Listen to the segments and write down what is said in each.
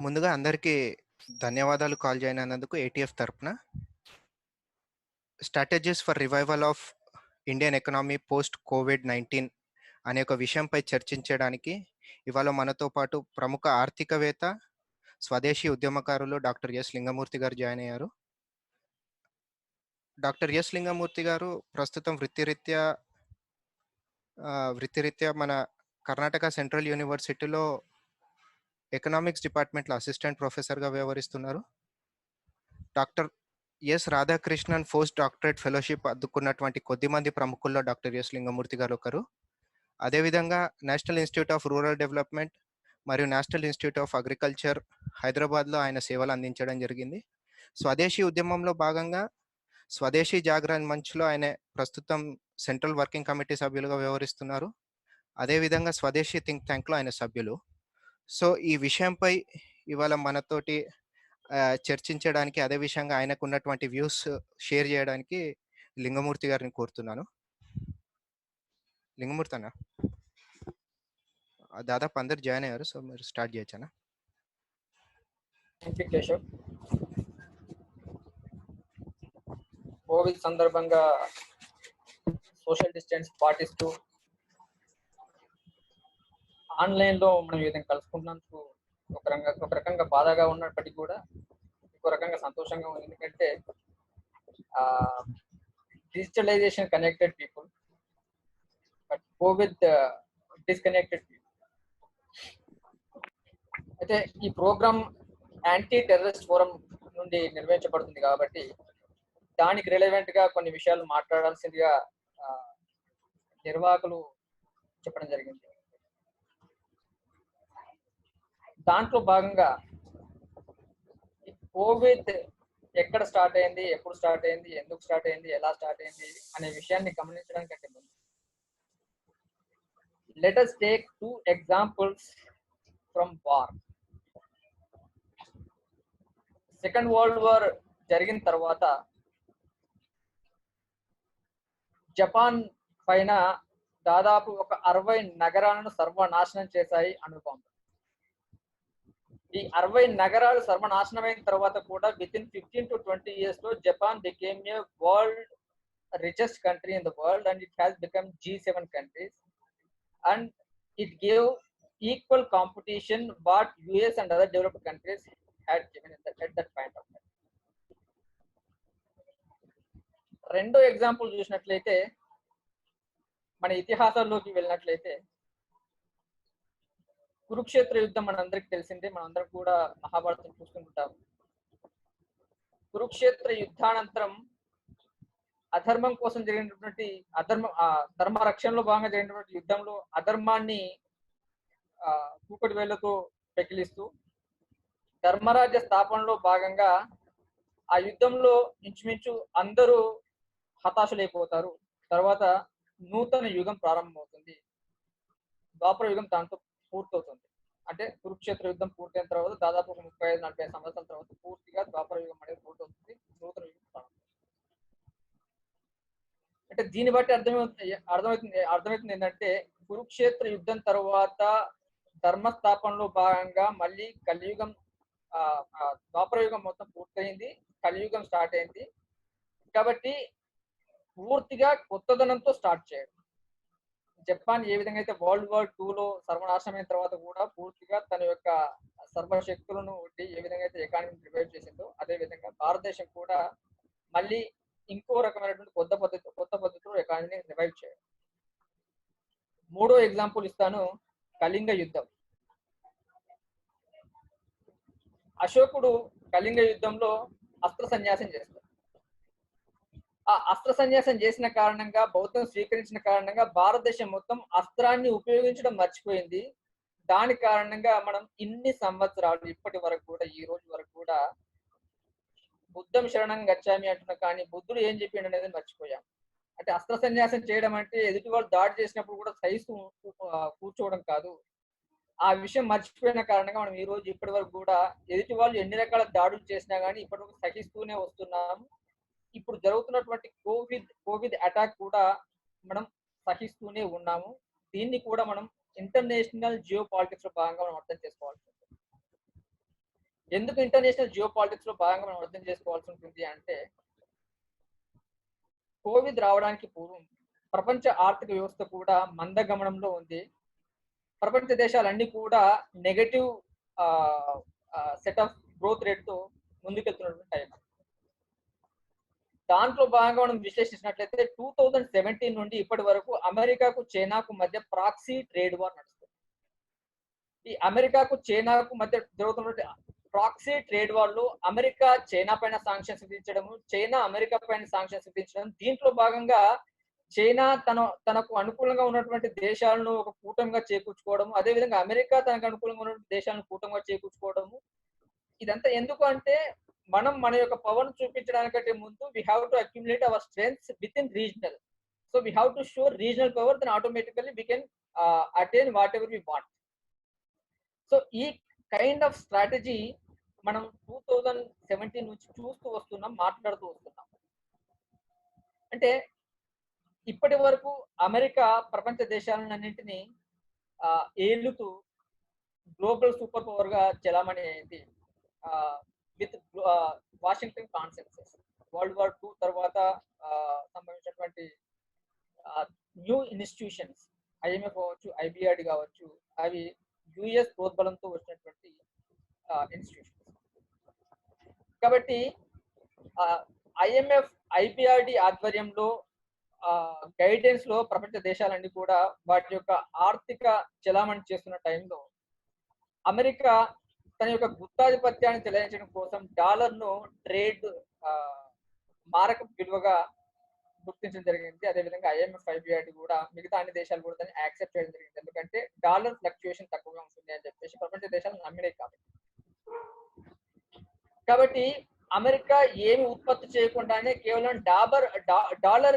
ముందుగా అందరికీ ధన్యవాదాలు కాల్ జాయిన్ అయినందుకు ఏటీఎఫ్ తరపున. Strategies for revival of Indian economy post COVID-19 అనే ఒక విషయంపై చర్చించడానికి ఇవాళ మనతో పాటు ప్రముఖ ఆర్థికవేత్త, స్వదేశీ ఉద్యమకారులు డాక్టర్ ఎస్ లింగమూర్తి గారు జాయిన్ అయ్యారు. డాక్టర్ ఎస్ లింగమూర్తి గారు ప్రస్తుతం వృత్తిరీత్యా మన కర్ణాటక సెంట్రల్ యూనివర్సిటీలో ఎకనామిక్స్ డిపార్ట్మెంట్లో అసిస్టెంట్ ప్రొఫెసర్గా వ్యవహరిస్తున్నారు. Doctor S Radhakrishnan post doctorate fellowship అందుకున్నటువంటి కొద్దిమంది ప్రముఖుల్లో డాక్టర్ ఎస్ లింగమూర్తి గారు ఒకరు. అదేవిధంగా national institute of rural development మరియు నేషనల్ ఇన్స్టిట్యూట్ ఆఫ్ అగ్రికల్చర్ హైదరాబాద్లో ఆయన సేవలు అందించడం జరిగింది. స్వదేశీ ఉద్యమంలో భాగంగా స్వదేశీ జాగరణ్ మంచ్లో ఆయన ప్రస్తుతం సెంట్రల్ వర్కింగ్ కమిటీ సభ్యులుగా వ్యవహరిస్తున్నారు. అదేవిధంగా స్వదేశీ థింక్ ట్యాంక్లో ఆయన సభ్యులు. సో ఈ విషయంపై ఇవాళ మనతోటి చర్చించడానికి, అదే విషయంగా ఆయనకు ఉన్నటువంటి వ్యూస్ షేర్ చేయడానికి లింగమూర్తి గారిని కోరుతున్నాను. లింగమూర్తి అన్న, దాదాపు అందరు జాయిన్ అయ్యారు, సో మీరు స్టార్ట్ చేయొచ్చనా? Thank you Keshav. కోవిడ్ సందర్భంగా సోషల్ డిస్టెన్స్ పాటిస్తూ ఆన్లైన్లో మనం ఈ విధంగా కలుసుకున్నందుకు ఒక రకంగా బాధగా ఉన్నప్పటికీ కూడా ఇంకో రకంగా సంతోషంగా ఉంది. ఎందుకంటే digitalisation connected people, but Covid disconnected people. అయితే ఈ ప్రోగ్రామ్ యాంటీ టెర్రరిస్ట్ ఫోరం నుండి నిర్వహించబడుతుంది కాబట్టి దానికి రిలవెంట్ గా కొన్ని విషయాలు మాట్లాడాల్సిందిగా నిర్వాహకులు చెప్పడం జరిగింది. దాంట్లో భాగంగా కోవిడ్ ఎక్కడ స్టార్ట్ అయింది, ఎప్పుడు స్టార్ట్ అయింది, ఎందుకు స్టార్ట్ అయింది, ఎలా స్టార్ట్ అయింది అనే విషయాన్ని గమనించడానికంటే ముందు let us take 2 examples from war. Second world war జరిగిన తర్వాత జపాన్ పైన దాదాపు ఒక 60 నగరాలను సర్వనాశనం చేశాయి అణుబాంబులు. ఈ 60 నగరాలు సర్వనాశనమైన తర్వాత కూడా వితిన్ 15 to 20 years లో Japan became a world richest country in the world and it has become G7 countries and it gave equal competition what US and other developed countries had given at that point of time. రెండో example చూసినట్లయితే, మన ఇతిహాసాల్లోకి వెళ్ళినట్లయితే కురుక్షేత్ర యుద్ధం మనందరికి తెలిసిందే. మనందరం కూడా మహాభారతం చూస్తుంటాము. కురుక్షేత్ర యుద్ధానంతరం అధర్మం కోసం జరిగినటువంటి ధర్మ రక్షణలో భాగంగా జరిగినటువంటి యుద్ధంలో అధర్మాన్ని కూకటి వేళ్లతో పెకిలిస్తూ ధర్మరాజ్య స్థాపనలో భాగంగా ఆ యుద్ధంలో ఇంచుమించు అందరూ హతాశులైపోతారు. తర్వాత నూతన యుగం ప్రారంభమవుతుంది. ద్వాపర యుగం దాంతో పూర్తవుతుంది. అంటే కురుక్షేత్ర యుద్ధం పూర్తయిన తర్వాత దాదాపు 35-40 సంవత్సరాల తర్వాత పూర్తిగా ద్వాపర యుగం అనేది పూర్తవుతుంది. నూతన యుగం ప్రారంభం. అంటే దీన్ని బట్టి అర్థమవుతుంది ఏంటంటే కురుక్షేత్ర యుద్ధం తర్వాత ధర్మస్థాపనలో భాగంగా మళ్ళీ కలియుగం, ద్వాపర యుగం మొత్తం పూర్తయింది, కలియుగం స్టార్ట్ అయింది. కాబట్టి పూర్తిగా కొత్తదనంతో స్టార్ట్ చేయడం. జపాన్ ఏ విధంగా అయితే వరల్డ్ వార్ 2లో సర్వనాశనమైన తర్వాత కూడా పూర్తిగా తన యొక్క సర్వశక్తులను ఒడ్డి ఏ విధంగా అయితే ఎకానమీని రివైవ్ చేసిందో, అదే విధంగా భారతదేశం కూడా మళ్ళీ ఇంకో రకమైనటువంటి కొత్త పద్ధతిలో ఎకానమీని రివైవ్ చేయడం. మూడో ఎగ్జాంపుల్ ఇస్తాను, కళింగ యుద్ధం. అశోకుడు కళింగ యుద్ధంలో అస్త్ర సన్యాసం చేస్తాడు. ఆ అస్త్ర సన్యాసం చేసిన కారణంగా, బౌద్ధం స్వీకరించిన కారణంగా భారతదేశం మొత్తం అస్త్రాన్ని ఉపయోగించడం మర్చిపోయింది. దాని కారణంగా మనం ఇన్ని సంవత్సరాలు ఇప్పటి వరకు కూడా, ఈ రోజు వరకు కూడా బుద్ధం శరణం గచ్చామి అంటున్నా కానీ బుద్ధుడు ఏం చెప్పిండు అనేది మర్చిపోయాం. అంటే అస్త్ర సన్యాసం చేయడం అంటే ఎదుటి వాళ్ళు దాడి చేసినప్పుడు కూడా సహిస్తూ కూర్చోవడం కాదు. ఆ విషయం మర్చిపోయిన కారణంగా మనం ఈ రోజు ఇప్పటి వరకు కూడా ఎదుటి వాళ్ళు ఎన్ని రకాల దాడులు చేసినా కానీ ఇప్పటి వరకు సహిస్తూనే వస్తున్నాము. ఇప్పుడు జరుగుతున్నటువంటి కోవిడ్ అటాక్ కూడా మనం సహిస్తూనే ఉన్నాము. దీన్ని కూడా మనం ఇంటర్నేషనల్ జియో పాలిటిక్స్ లో భాగంగా మనం అర్థం చేసుకోవాల్సి ఉంటుంది. ఎందుకు ఇంటర్నేషనల్ జియో పాలిటిక్స్ లో భాగంగా మనం అర్థం చేసుకోవాల్సి ఉంటుంది అంటే, కోవిడ్ రావడానికి పూర్వం ప్రపంచ ఆర్థిక వ్యవస్థ కూడా మందగమనంలో ఉంది. ప్రపంచ దేశాలన్నీ కూడా negative set of growth rate తో ముందుకెళ్తున్నటువంటి టైం. దాంట్లో భాగంగా మనం విశ్లేషించినట్లయితే 2017 నుండి ఇప్పటి వరకు అమెరికాకు చైనాకు మధ్య ప్రాక్సీ ట్రేడ్ వార్ నడుస్తుంది. ఈ అమెరికాకు చైనాకు మధ్య జరుగుతున్న ప్రాక్సీ ట్రేడ్ వార్ లో అమెరికా చైనా పైన సాంక్షన్స్ విధించడము, చైనా అమెరికా పైన సాంక్షన్స్ విధించడం. దీంట్లో భాగంగా చైనా తనకు అనుకూలంగా ఉన్నటువంటి దేశాలను ఒక కూటమిగా చేకూర్చుకోవడము, అదేవిధంగా అమెరికా తనకు అనుకూలంగా ఉన్నటువంటి దేశాలను కూటమిగా చేకూర్చుకోవడము. ఇదంతా ఎందుకు అంటే, మనం మన యొక్క పవర్ చూపించడానికంటే ముందు we have to accumulate our strengths within regional. So we have to show regional power, then automatically we can attain whatever we want. So ఈ కైండ్ ఆఫ్ స్ట్రాటజీ మనం 2017 నుంచి చూస్తూ వస్తున్నాం, మాట్లాడుతూ వస్తున్నాం. అంటే ఇప్పటి వరకు అమెరికా ప్రపంచ దేశాలన్నింటినీ ఏలుతూ గ్లోబల్ సూపర్ పవర్ గా చలామణి అయింది with Washington consensus. World war 2 తర్వాత సంభవించినటువంటి న్యూ ఇన్స్టిట్యూషన్స్, ఐఎంఎఫ్ కావచ్చు, ఐబిఆర్డి కావచ్చు, అవి యుఎస్ ప్రోద్బలంతో వచ్చినటువంటి ఇన్స్టిట్యూషన్స్. కాబట్టి ఐఎంఎఫ్, ఐబిఆర్డి ఆధ్వర్యంలో గైడెన్స్ లో ప్రపంచ దేశాలన్నీ కూడా వాటి యొక్క ఆర్థిక చలామణి చేస్తున్న టైంలో అమెరికా తన యొక్క గుత్తాధిపత్యాన్ని చెలాయించడం కోసం డాలర్ ను ట్రేడ్ మారక విలువగా గుర్తించడం జరిగింది. అదేవిధంగా ఐఎంఎఫ్, ఐబిఆర్డి కూడా మిగతా అన్ని దేశాలు కూడా దాన్ని యాక్సెప్ట్ చేయడం జరిగింది. ఎందుకంటే డాలర్ ఫ్లక్చుయేషన్ తక్కువగా ఉంటుంది అని చెప్పేసి ప్రపంచ దేశాలు నమ్మినాయి కాబట్టి అమెరికా ఏమి ఉత్పత్తి చేయకుండానే కేవలం డాలర్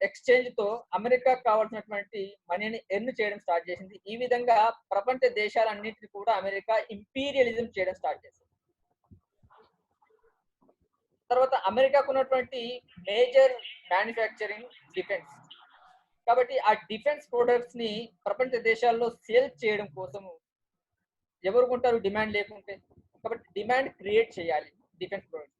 ఎక్స్చేంజ్ తో అమెరికా కావాల్సినటువంటి మనీని ఎర్న్ చేయడం స్టార్ట్ చేసింది. ఈ విధంగా ప్రపంచ దేశాలన్నింటినీ కూడా అమెరికా ఇంపీరియలిజం చేయడం స్టార్ట్ చేసింది. తర్వాత అమెరికాకు ఉన్నటువంటి మేజర్ మ్యానుఫ్యాక్చరింగ్ డిఫెన్స్. కాబట్టి ఆ డిఫెన్స్ ప్రొడక్ట్స్ ని ప్రపంచ దేశాల్లో సేల్ చేయడం కోసము ఎవరు కొంటారు డిమాండ్ లేకుంటే? కాబట్టి డిమాండ్ క్రియేట్ చేయాలి డిఫెన్స్ ప్రొడక్ట్స్.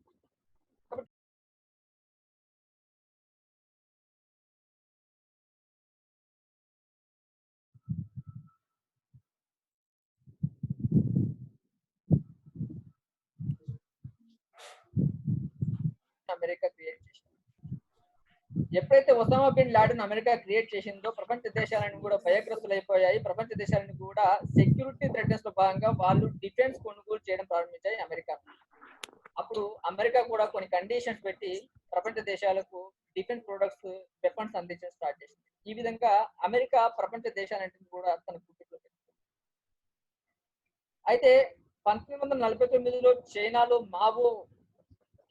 అమెరికా క్రియేట్ చేసింది. ఎప్పుడైతే Osama bin Laden America create చేసిందో ప్రపంచ దేశాలను కూడా భయగ్రస్తులైపోయాయి. ప్రపంచ దేశాలను కూడా సెక్యూరిటీ థ్రెటన్స్ లో భాగంగా వాళ్ళు డిఫెన్స్ కొనుగోలు చేయడం ప్రారంభించాయి అమెరికా. అప్పుడు అమెరికా కూడా కొన్ని కండిషన్స్ పెట్టి ప్రపంచ దేశాలకు డిఫెన్స్ ప్రొడక్ట్స్, వెపన్స్ అందించడం స్టార్ట్ చేసింది. ఈ విధంగా అమెరికా ప్రపంచ దేశాలన్నింటినీ కూడా తన గుర్తులో పెట్టింది. అయితే 1949లో చైనాలో మావో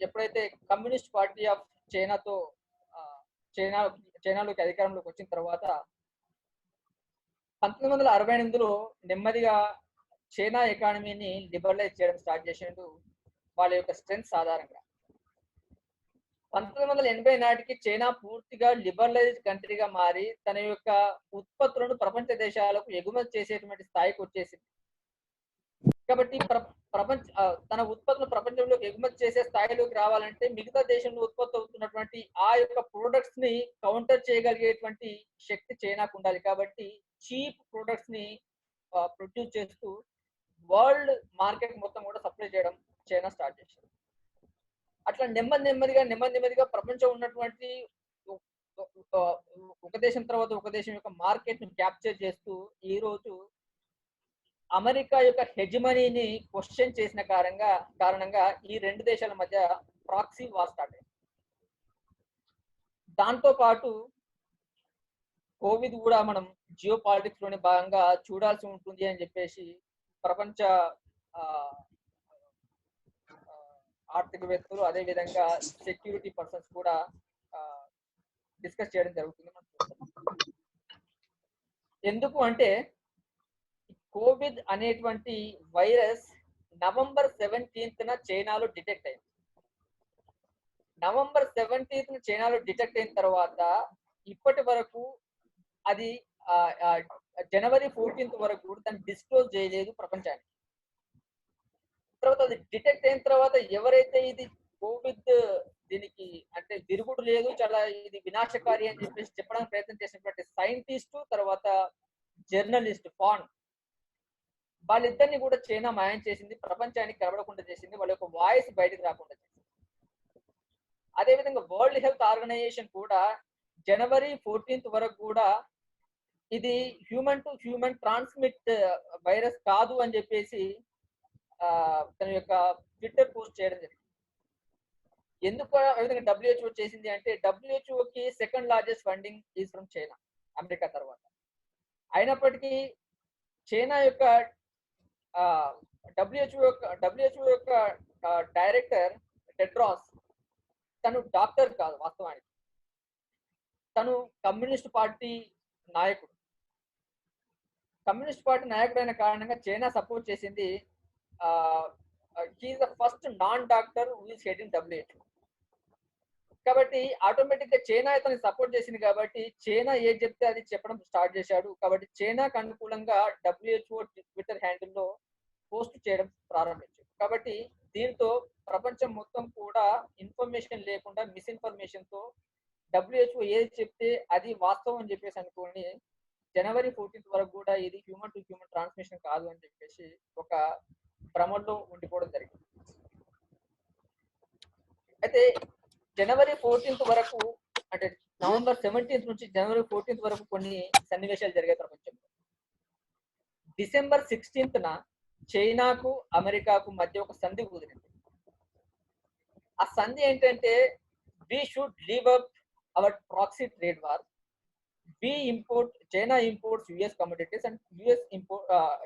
ఎప్పుడైతే కమ్యూనిస్ట్ పార్టీ ఆఫ్ చైనాతో చైనాలోకి అధికారంలోకి వచ్చిన తర్వాత 1968లో నెమ్మదిగా చైనా ఎకానమీని లిబరలైజ్ చేయడం స్టార్ట్ చేసిండు వాళ్ళ యొక్క స్ట్రెంగ్త్ ఆధారంగా. 1980 నాటికి చైనా పూర్తిగా లిబరలైజ్డ్ కంట్రీగా మారి తన యొక్క ఉత్పత్తులను ప్రపంచ దేశాలకు ఎగుమతి చేసేటువంటి స్థాయికి వచ్చేసింది. కాబట్టి తన ఉత్పత్తులు ప్రపంచంలోకి ఎగుమతి చేసే స్థాయిలోకి రావాలంటే మిగతా దేశంలో ఉత్పత్తి అవుతున్నటువంటి ఆ యొక్క ప్రొడక్ట్స్ ని కౌంటర్ చేయగలిగేటువంటి శక్తి చైనాకు ఉండాలి. కాబట్టి చీప్ ప్రొడక్ట్స్ ని ప్రొడ్యూస్ చేస్తూ వరల్డ్ మార్కెట్ మొత్తం కూడా సప్లై చేయడం చైనా స్టార్ట్ చేసింది. అట్లా నెమ్మదిగా ప్రపంచం ఉన్నటువంటి ఒక దేశం తర్వాత ఒక దేశం యొక్క మార్కెట్ ని క్యాప్చర్ చేస్తూ ఈ రోజు అమెరికా యొక్క హెజిమనీని క్వశ్చన్ చేసిన కారణంగా ఈ రెండు దేశాల మధ్య ప్రాక్సీ వార్ స్టార్ట్ అయింది. దాంతో పాటు కోవిడ్ కూడా మనం జియో పాలిటిక్స్ లోని భాగంగా చూడాల్సి ఉంటుంది అని చెప్పేసి ప్రపంచ ఆర్థికవేత్తలు అదేవిధంగా సెక్యూరిటీ పర్సన్స్ కూడా డిస్కస్ చేయడం జరుగుతుంది. మనం చూస్తాం. ఎందుకు అంటే కోవిడ్ అనేటువంటి వైరస్ నవంబర్ 17న చైనాలో డిటెక్ట్ అయింది. నవంబర్ 17న చైనాలో డిటెక్ట్ అయిన తర్వాత ఇప్పటి వరకు అది జనవరి 14th వరకు కూడా దాన్ని డిస్క్లోజ్ చేయలేదు ప్రపంచానికి. తర్వాత అది డిటెక్ట్ అయిన తర్వాత ఎవరైతే ఇది కోవిడ్ దీనికి అంటే తిరుగుడు లేదు, చాలా ఇది వినాశకారి అని చెప్పేసి చెప్పడానికి ప్రయత్నం చేసినటువంటి సైంటిస్టు తర్వాత జర్నలిస్ట్ ఫాన్, వాళ్ళిద్దరిని కూడా చైనా మాయం చేసింది, ప్రపంచానికి కనబడకుండా చేసింది, వాళ్ళ యొక్క వాయిస్ బయటకు రాకుండా చేసింది. అదేవిధంగా వరల్డ్ హెల్త్ ఆర్గనైజేషన్ కూడా జనవరి 14 వరకు కూడా ఇది human to human transmit virus కాదు అని చెప్పేసి తన యొక్క ట్విట్టర్ పోస్ట్ చేయడం జరిగింది. ఎందుకు ఆ విధంగా డబ్ల్యూహెచ్ఓ చేసింది అంటే, డబ్ల్యూహెచ్ఓకి second largest funding is from China, America తర్వాత. అయినప్పటికీ చైనా యొక్క డబ్ల్యూహెచ్ఓ యొక్క డైరెక్టర్ టెడ్రాస్ తను డాక్టర్ కాదు వాస్తవానికి, తను కమ్యూనిస్ట్ పార్టీ నాయకుడు. కమ్యూనిస్ట్ పార్టీ నాయకుడైన కారణంగా చైనా సపోర్ట్ చేసింది. He is the first non doctor who is heading WHO. కాబట్టి ఆటోమేటిక్ గా చైనా ఇతన్ని సపోర్ట్ చేసింది కాబట్టి చైనా ఏది చెప్తే అది చెప్పడం స్టార్ట్ చేశాడు. కాబట్టి చైనాకు అనుకూలంగా డబ్ల్యూహెచ్ఓ ట్విట్టర్ హ్యాండిల్లో పోస్ట్ చేయడం ప్రారంభించాడు. కాబట్టి దీంతో ప్రపంచం మొత్తం కూడా ఇన్ఫర్మేషన్ లేకుండా మిస్ఇన్ఫర్మేషన్ తో డబ్ల్యూహెచ్ఓ ఏది చెప్తే అది వాస్తవం అని చెప్పేసి అనుకోని జనవరి 14 వరకు కూడా ఇది హ్యూమన్ టు హ్యూమన్ ట్రాన్స్మిషన్ కాదు అని చెప్పేసి ఒక భ్రమలో ఉండిపోవడం జరిగింది. అయితే జనవరి 14 వరకు అంటే నవంబర్ 17 నుంచి జనవరి 14 వరకు కొన్ని సన్నివేశాలు జరిగాయి ప్రపంచంలో. డిసెంబర్ 16న చైనాకు అమెరికాకు మధ్య ఒక సంధి కుదిరింది. ఆ సంధి ఏంటంటే, we should leave up our proxy trade war, China imports US commodities and US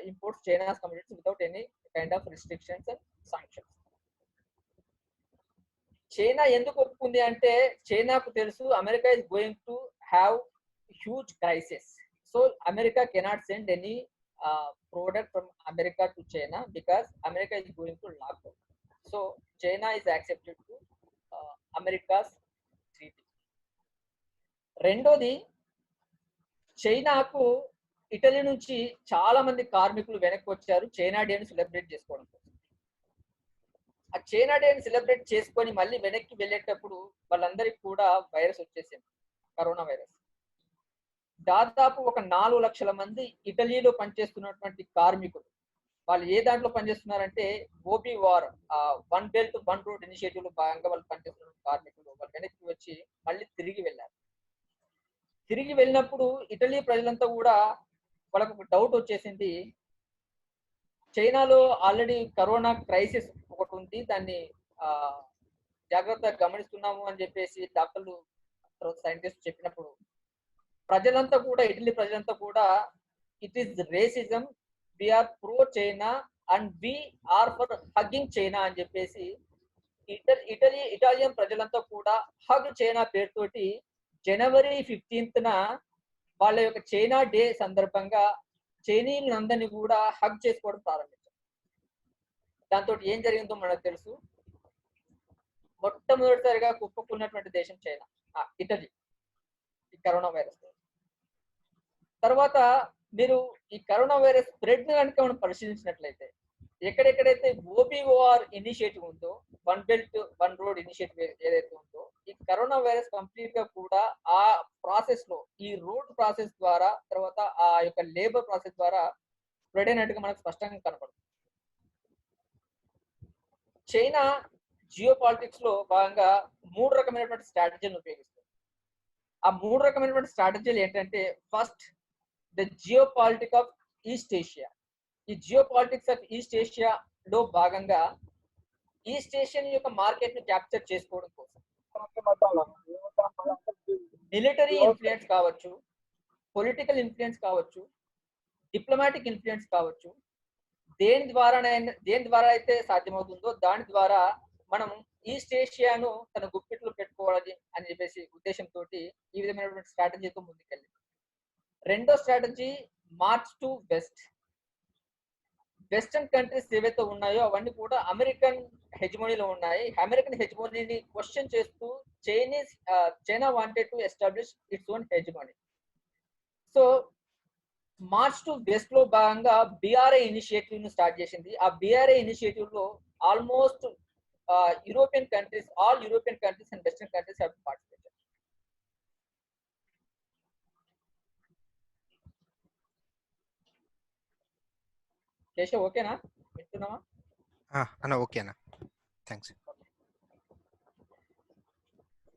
imports China's commodities without any kind of restrictions and sanctions. China ఎందుకు ఒప్పుకుంది అంటే, చైనాకు తెలుసు America is going to have huge crisis, so America cannot send any product from America to China because America is going to lockdown. So China is accepted to America's treaty. రెండోది, చైనాకు Italy నుంచి చాలా మంది కార్మికులు వెనక్కి వచ్చారు China డేని celebrate చేసుకోవడం కోసం. ఆ చైనా డేని సెలబ్రేట్ చేసుకొని మళ్ళీ వెనక్కి వెళ్ళేటప్పుడు వాళ్ళందరికీ కూడా వైరస్ వచ్చేసింది, కరోనా వైరస్. దాదాపు ఒక 4 లక్షల మంది ఇటలీలో పనిచేస్తున్నటువంటి కార్మికులు, వాళ్ళు ఏ దాంట్లో పనిచేస్తున్నారంటే OBOR, one belt one road initiative లో భాగంగా వాళ్ళు పనిచేస్తున్న కార్మికులు వాళ్ళు వెనక్కి వచ్చి మళ్ళీ తిరిగి వెళ్ళారు. తిరిగి వెళ్ళినప్పుడు ఇటలీ ప్రజలంతా కూడా వాళ్ళకు ఒక డౌట్ వచ్చేసింది, చైనాలో ఆల్రెడీ కరోనా క్రైసిస్ ఒకటి ఉంది, దాన్ని జాగ్రత్తగా గమనిస్తున్నాము అని చెప్పేసి డాక్టర్లు తర్వాత సైంటిస్ట్ చెప్పినప్పుడు ప్రజలంతా కూడా, ఇటలీ ప్రజలంతా కూడా it is racism, we are pro China and we are for hugging China అని చెప్పేసి ఇటాలియన్ ప్రజలంతా కూడా హగ్ చైనా పేరుతోటి జనవరి 15న వాళ్ళ యొక్క చైనా డే సందర్భంగా చైనీయులందరినీ కూడా హగ్ చేసుకోవడం ప్రారంభించారు. దాంతో ఏం జరిగిందో మనకు తెలుసు. మొట్టమొదటిసారిగా కుప్పకున్నటువంటి దేశం చైనా, ఇటలీ, ఈ కరోనా వైరస్. తర్వాత మీరు ఈ కరోనా వైరస్ స్ప్రెడ్ కనుక మనం పరిశీలించినట్లయితే, ఎక్కడెక్కడైతే ఓబీఓఆర్ ఇనిషియేటివ్ ఉందో, one belt one road initiative ఏదైతే ఉందో, ఈ కరోనా వైరస్ కంప్లీట్ గా కూడా ఆ ప్రాసెస్ లో, ఈ రోడ్ ప్రాసెస్ ద్వారా, తర్వాత ఆ యొక్క లేబర్ ప్రాసెస్ ద్వారా స్ప్రెడ్ అయినట్టుగా మనకు స్పష్టంగా కనపడుతుంది. చైనా జియో పాలిటిక్స్ లో భాగంగా 3 రకమైనటువంటి స్ట్రాటజీలను ఉపయోగిస్తుంది. ఆ 3 రకమైనటువంటి స్ట్రాటజీలు ఏంటంటే, first the geopolitics of East Asia. ఈ geopolitics of East Asia లో భాగంగా ఈస్ట్ ఏషియన్ యొక్క మార్కెట్ ని క్యాప్చర్ చేసుకోవడం కోసం మిలిటరీ ఇన్ఫ్లుయెన్స్ కావచ్చు, పొలిటికల్ ఇన్ఫ్లుయెన్స్ కావచ్చు, డిప్లొమాటిక్ ఇన్ఫ్లుయెన్స్ కావచ్చు, దేని ద్వారా అయితే సాధ్యమవుతుందో దాని ద్వారా మనం ఈస్ట్ ఏషియాను తన గుప్పిట్లో పెట్టుకోవాలి అని చెప్పేసి ఉద్దేశంతో ఈ విధమైనటువంటి స్ట్రాటజీతో ముందుకెళ్ళింది. రెండో strategy march to west. Western countries ఏవైతే ఉన్నాయో అవన్నీ కూడా అమెరికన్ హెజిమోనీలో ఉన్నాయి. అమెరికన్ హెజిమోనీని క్వశ్చన్ చేస్తూ China wanted to establish its own hegemony. So march to west లో భాగంగా బిఆర్ఐ ఇనిషియేటివ్ ను స్టార్ట్ చేసింది. ఆ బిఆర్ఐ ఇనిషియేటివ్ లో almost European countries, all European countries and Western countries have participated. Keshav ఓకేనా, వింటున్నావా? అన్న ఓకే అన్న, థ్యాంక్స్.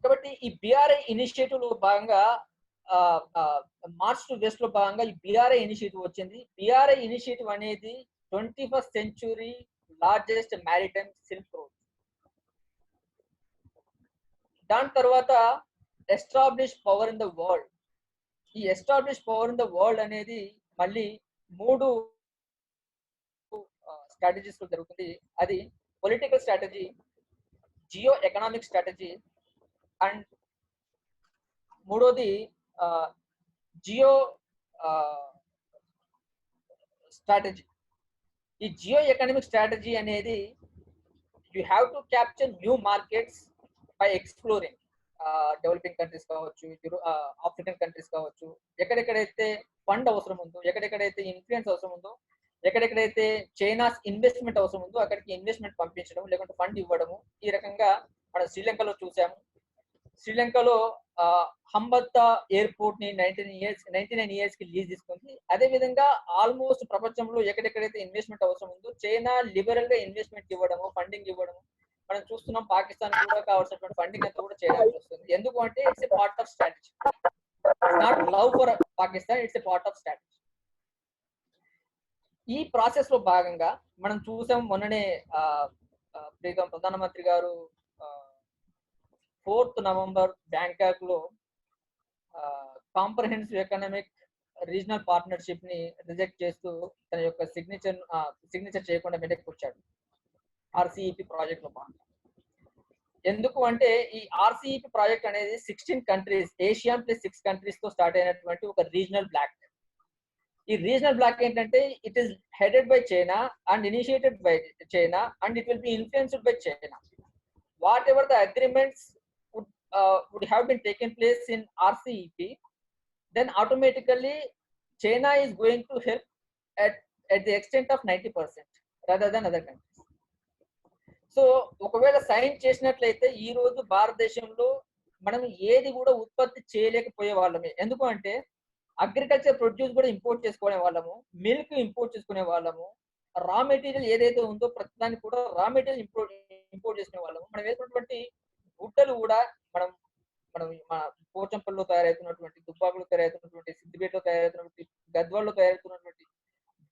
కాబట్టి ఈ బిఆర్ఐ ఇనిషియేటివ్ లో భాగంగా మార్చ్ టు వెస్ట్ లో భాగంగా ఈ బిఆర్ఐ ఇనిషియేటివ్ వచ్చింది. బిఆర్ఐ ఇనిషియేటివ్ అనేది 21st century largest maritime silk road. దాని తర్వాత establish power in the world. ఈ establish power in the world అనేది మళ్ళీ 3 స్ట్రాటజీస్ లో జరుగుతుంది. అది political strategy, geoeconomic strategy and మూడోది జియో స్ట్రాటజీ. ఈ జియో ఎకనామిక్ స్ట్రాటజీ అనేది you have to capture new markets by exploring developing countries కావచ్చు, ఆఫ్రికన్ కంట్రీస్ కావచ్చు, ఎక్కడెక్కడైతే ఫండ్ అవసరం ఉందో, ఎక్కడెక్కడైతే ఇన్ఫ్లుయెన్స్ అవసరం ఉందో, ఎక్కడెక్కడైతే చైనాస్ ఇన్వెస్ట్మెంట్ అవసరం ఉందో అక్కడికి ఇన్వెస్ట్మెంట్ పంపించడం, లేకుంటే ఫండ్ ఇవ్వడము. ఈ రకంగా మనం శ్రీలంకలో చూసాము. శ్రీలంకలో హంబత్తా ఎయిర్పోర్ట్ ని 99 years కి లీజ్ తీసుకుంది. అదే విధంగా ఆల్మోస్ట్ ప్రపంచంలో ఎక్కడెక్కడైతే ఇన్వెస్ట్మెంట్ అవసరం ఉందో చైనా లిబరల్ గా ఇన్వెస్ట్మెంట్ ఇవ్వడము, ఫండింగ్ ఇవ్వడము మనం చూస్తున్నాం. పాకిస్తాన్ కూడా కావాల్సినటువంటి ఫండింగ్ అంతా కూడా చైనా వస్తుంది. ఎందుకు అంటే it's a part of strategy, not love for Pakistan, it's a part of strategy. ఈ ప్రాసెస్ లో భాగంగా మనం చూసాం మొన్ననే ప్రీతం ప్రధానమంత్రి గారు 4th November బ్యాంకాక్ లో కాంప్రహెన్సివ్ ఎకనామిక్ రీజనల్ పార్ట్నర్షిప్ ని రిజెక్ట్ చేస్తూ తన యొక్క సిగ్నేచర్ చేయకుండా వెనక్కి వచ్చాడు ఆర్సిఈపి ప్రాజెక్ట్ లో భాగంగా. ఎందుకు అంటే ఈ ఆర్సిఈపి ప్రాజెక్ట్ అనేది 16 కంట్రీస్, ఏషియన్ ప్లస్ 6 కంట్రీస్ తో స్టార్ట్ అయినటువంటి ఒక రీజనల్ బ్లాక్. ఈ రీజనల్ బ్లాక్ ఏంటంటే it is headed by China and initiated by China and it will be influenced by China. What ever the agreements would have been taken place in RCEP, then automatically China is going to help at the extent of 90% rather than other countries. So ఒకవేళ sign చేసినట్లయితే ఈ రోజు భారతదేశంలో మనం ఏది కూడా ఉత్పత్తి చేయలేకపోయే వాళ్ళమే. ఎందుకు అంటే అగ్రికల్చర్ ప్రొడ్యూస్ కూడా ఇంపోర్ట్ చేసుకునే వాళ్ళము, మిల్క్ ఇంపోర్ట్ చేసుకునే వాళ్ళము, రా మెటీరియల్ ఏదైతే ఉందో ప్రతిదానికి కూడా రా మెటీరియల్ ఇంపోర్ట్ చేసుకునే వాళ్ళము. మనం వేసినటువంటి గుడ్డలు కూడా మనం మన పోచంపల్లిలో తయారవుతున్నటువంటి, దుబ్బాకులో తయారవుతున్నటువంటి, సిద్దిపేటలో తయారవుతున్నటువంటి, గద్వాల్లో తయారవుతున్నటువంటి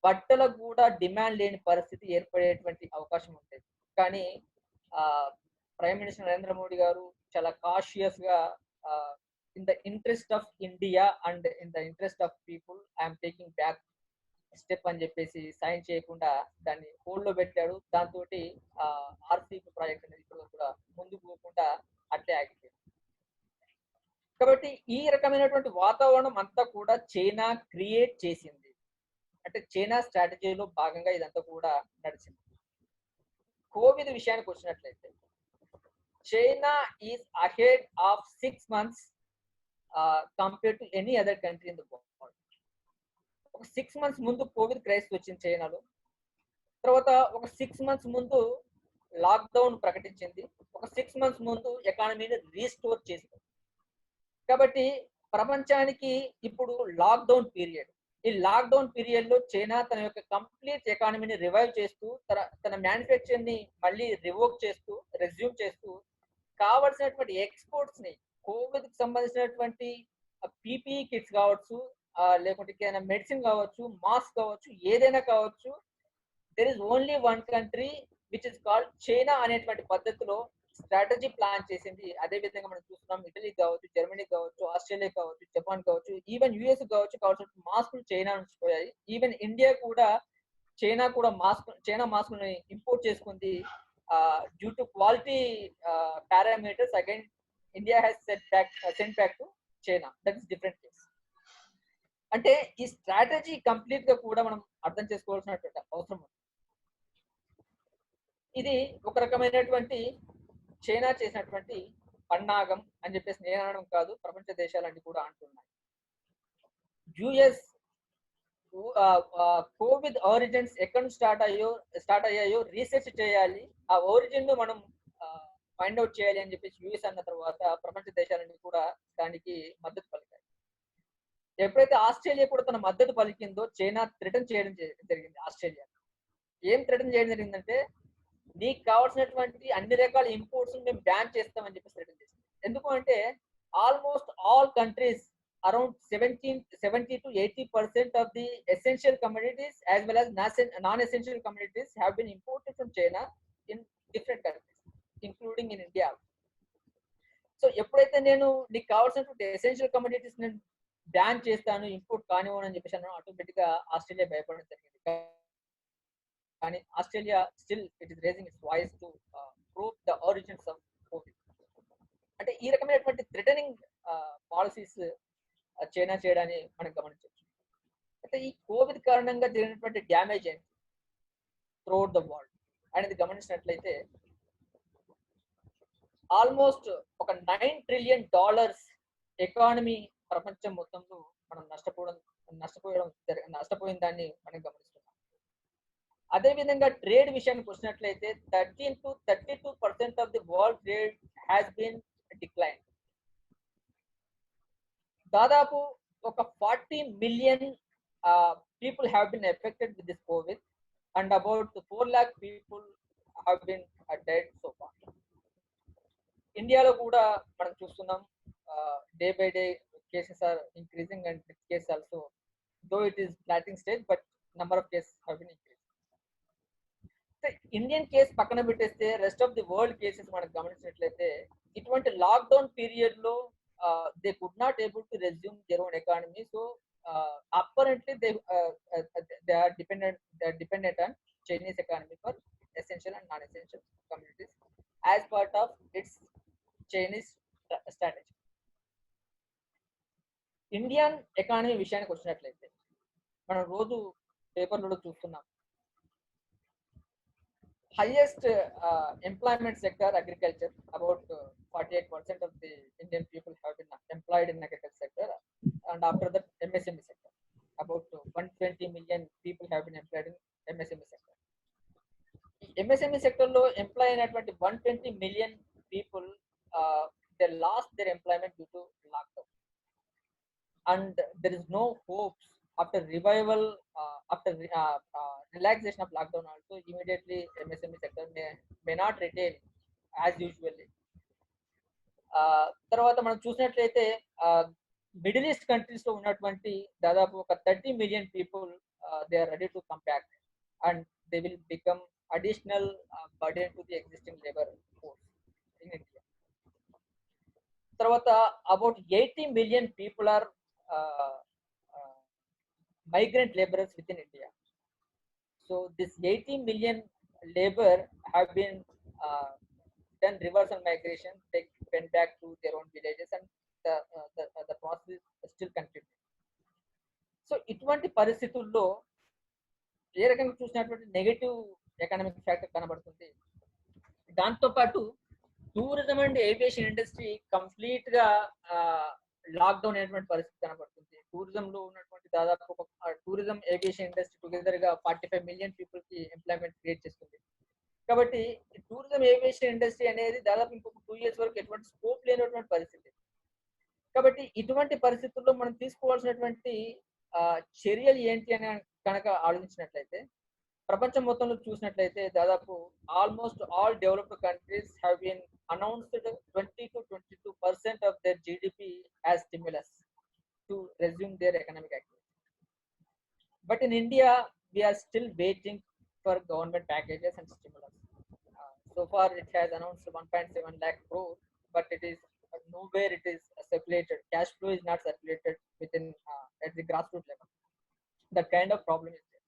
బట్టలకు కూడా డిమాండ్ లేని పరిస్థితి ఏర్పడేటువంటి అవకాశం ఉంటుంది. కానీ ప్రైమ్ మినిస్టర్ నరేంద్ర మోడీ గారు చాలా కాషియస్ గా in the interest of India and in the interest of people I'm taking back step అని చెప్పేసి సైన్ చేయకుండా దాన్ని హోల్డ్ లో పెట్టాడు. దాంతో ఆర్సిపి ప్రాజెక్ట్ అనేది ఇప్పుడు కూడా ముందుకు పోకుండా అట్లే ఆగిపోయింది. కాబట్టి ఈ రకమైనటువంటి వాతావరణం అంతా కూడా చైనా క్రియేట్ చేసింది. అంటే చైనా స్ట్రాటజీలో భాగంగా ఇదంతా కూడా నడిచింది. కోవిడ్ విషయానికి వచ్చినట్లయితే China is ahead of 6 months compare to any other country in the world. ఒక 6 months ముందు కోవిడ్ క్రైసిస్ వచ్చింది చైనాలో. తర్వాత ఒక 6 months ముందు లాక్డౌన్ ప్రకటించింది. ఒక 6 months ముందు ఎకానమీని రీస్టోర్ చేసింది. కాబట్టి ప్రపంచానికి ఇప్పుడు లాక్డౌన్ పీరియడ్. ఈ లాక్డౌన్ పీరియడ్ లో చైనా తన యొక్క కంప్లీట్ ఎకానమీని రివైవ్ చేస్తూ తన మ్యానుఫ్యాక్చర్ ని మళ్ళీ రివోక్ చేస్తూ రెజ్యూమ్ చేస్తూ కావాల్సినటువంటి ఎక్స్పోర్ట్స్ ని కోవిడ్ కి సంబంధించినటువంటి పీపీఈ కిట్స్ కావచ్చు, లేకుంటే ఏదైనా మెడిసిన్ కావచ్చు, మాస్క్ కావచ్చు, ఏదైనా కావచ్చు, there is only one country which is called China అనేటువంటి పద్ధతిలో స్ట్రాటజీ ప్లాన్ చేసింది. అదే విధంగా మనం చూస్తున్నాం ఇటలీ కావచ్చు, జర్మనీ కావచ్చు, ఆస్ట్రేలియా కావచ్చు, జపాన్ కావచ్చు, ఈవెన్ యుఎస్ కావచ్చు, కావాల్సిన మాస్కులు చైనా నుంచి పోయాయి. ఈవెన్ ఇండియా కూడా చైనా మాస్క్ ని ఇంపోర్ట్ చేసుకుంది. Due to quality parameters again India has sent back to China. That is different case. అంటే ఈ స్ట్రాటజీ కంప్లీట్ గా కూడా మనం అర్థం చేసుకోవాల్సినటువంటి అవసరం ఉంది. ఇది ఒక రకమైనటువంటి చైనా చేసినటువంటి పన్నాగం అని చెప్పేసి నేను అనడం కాదు, ప్రపంచ దేశాలన్నీ కూడా అంటున్నాయి. యుఎస్ కోవిడ్ ఆరిజిన్స్ ఎక్కడ నుంచి స్టార్ట్ అయ్యాయో రీసెర్చ్ చేయాలి, ఆ ఒరిజిన్ ను మనం ఫైండ్ అవుట్ చేయాలి అని చెప్పేసి యూఎస్ అన్న తర్వాత ప్రపంచ దేశాలన్నీ కూడా దానికి మద్దతు పలికాయి. ఎప్పుడైతే ఆస్ట్రేలియా కూడా తన మద్దతు పలికిందో చైనా థ్రెటన్ చేయడం జరిగింది. ఆస్ట్రేలియా ఏం థ్రెటన్ చేయడం జరిగిందంటే, నీకు కావాల్సినటువంటి అన్ని రకాల ఇంపోర్ట్స్ మేము బ్యాన్ చేస్తామని చెప్పి థ్రెటన్ చేసింది. ఎందుకు అంటే almost all countries around 70 to 80% of the essential commodities as well as non-essential commodities have been imported from China in different countries, including in India. So ఎప్పుడైతే నేను నీకు కావాల్సినటువంటి ఎసెన్షియల్ కమోడిటీస్ నేను బ్యాన్ చేస్తాను, ఇంపోర్ట్ కానివ్వను అని చెప్పేసి అన్నాను, ఆటోమేటిక్ గా ఆస్ట్రేలియా భయపడడం జరిగింది. కానీ Australia still it is raising its voice to prove the origins of Covid. అంటే ఈ రకమైనటువంటి థ్రెటనింగ్ పాలసీస్ చైనా చేయడాన్ని మనం గమనించవచ్చు. అయితే ఈ కోవిడ్ కారణంగా జరిగినటువంటి డ్యామేజ్ ఏంటి త్రూఅవుట్ ద వరల్డ్ అనేది గమనించినట్లయితే ఆల్మోస్ట్ ఒక $9 trillion ఎకానమీ ప్రపంచం మొత్తంలో మనం నష్టపోయిన దాన్ని మనం గమనిస్తున్నాం. అదేవిధంగా ట్రేడ్ విషయానికి వచ్చినట్లయితే 13 to 32% of the world trade has been decline. దాదాపు ఒక 40 million people have been affected with this COVID and about 4 lakh people have been dead so far. ఇండియాలో కూడా మనం చూస్తున్నాం, day by day cases are increasing and cases also though it is flatting stage but number of cases have been increase. Indian case పక్కన పెట్టేస్తే rest of the world cases మనం గమనించినట్లయితే ఇటువంటి lockdown period లో they could not able to resume their own economy, so apparently they are dependent on Chinese economy for essential and non-essential commodities as part of its Chinese strategy. Indian economy విషయానికి వచ్చినట్లయితే మనం రోజు పేపర్లలో చూస్తున్నాం, highest employment sector agriculture, about 48% of the Indian people have been employed in agriculture sector, and after that MSME sector, about 120 million people have been employed in MSME sector. MSME sector lo employ అయినటువంటి 120 million people they lost their employment due to lockdown, and there is no hopes after revival, after relaxation of lockdown also immediately MSME sector may not retain as usually. తర్వాత మనం చూసినట్లయితే middle east countries లో ఉన్నటువంటి దాదాపు ఒక 30 million people they are ready to come back and they will become additional burden to the existing labor force in India. తర్వాత about 80 million people are migrant laborers within India. So this 80 million labor have been done reversal migration, they went back to their own villages and the process is still continuing. So ఇటువంటి పరిస్థితుల్లో ఏ రకంగా చూసినటువంటి negative economic factor కనబడుతుంది. దాంతో పాటు tourism and aviation industry complete గా lockdown అయినటువంటి పరిస్థితి కనబడుతుంది. టూరిజం లో ఉన్నటువంటి దాదాపు టూరిజం ఏవియేషన్ ఇండస్ట్రీ టుగెదర్ గా 45 million పీపుల్ కి ఎంప్లాయ్మెంట్ క్రియేట్ చేస్తుంది. కాబట్టి టూరిజం ఏవియేషన్ ఇండస్ట్రీ అనేది దాదాపు ఇంకొక 2 years వరకు ఎటువంటి స్కోప్ లేనటువంటి పరిస్థితి. కాబట్టి ఇటువంటి పరిస్థితుల్లో మనం తీసుకోవాల్సినటువంటి చర్యలు ఏంటి అని కనుక ఆలోచించినట్లయితే ప్రపంచం మొత్తంలో చూసినట్లయితే దాదాపు almost all developed countries have been announced 20 to 22% of their GDP as stimulus to resume their economic activity. But in India we are still waiting for government packages and stimulus. So far it has announced 1.7 lakh crore, but it is nowhere it is circulated. Cash flow is not circulated within at the grassroots level. That kind of problem is there.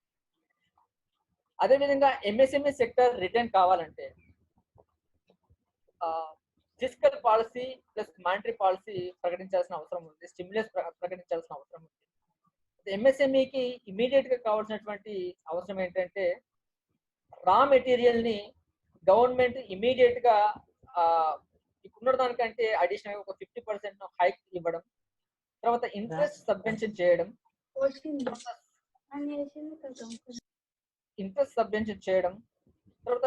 అదే విధంగా MSME sector return కావాలంటే fiscal policy plus monetary policy ప్రకటించాల్సిన అవసరం ఉంది, stimulus ప్రకటించాల్సిన అవసరం ఉంది. ఎంఎస్ఎంఈకి immediate గా కావాల్సినటువంటి అవసరం ఏంటంటే రా మెటీరియల్ ని గవర్నమెంట్ ఇమీడియట్ గా ఇప్పుడున్న దానికంటే అడిషనల్ గా ఒక 50% హైక్ ఇవ్వడం, తర్వాత ఇంట్రెస్ట్ సబ్వెన్షన్ చేయడం, ఇంట్రెస్ట్ సబ్వెన్షన్ చేయడం, తర్వాత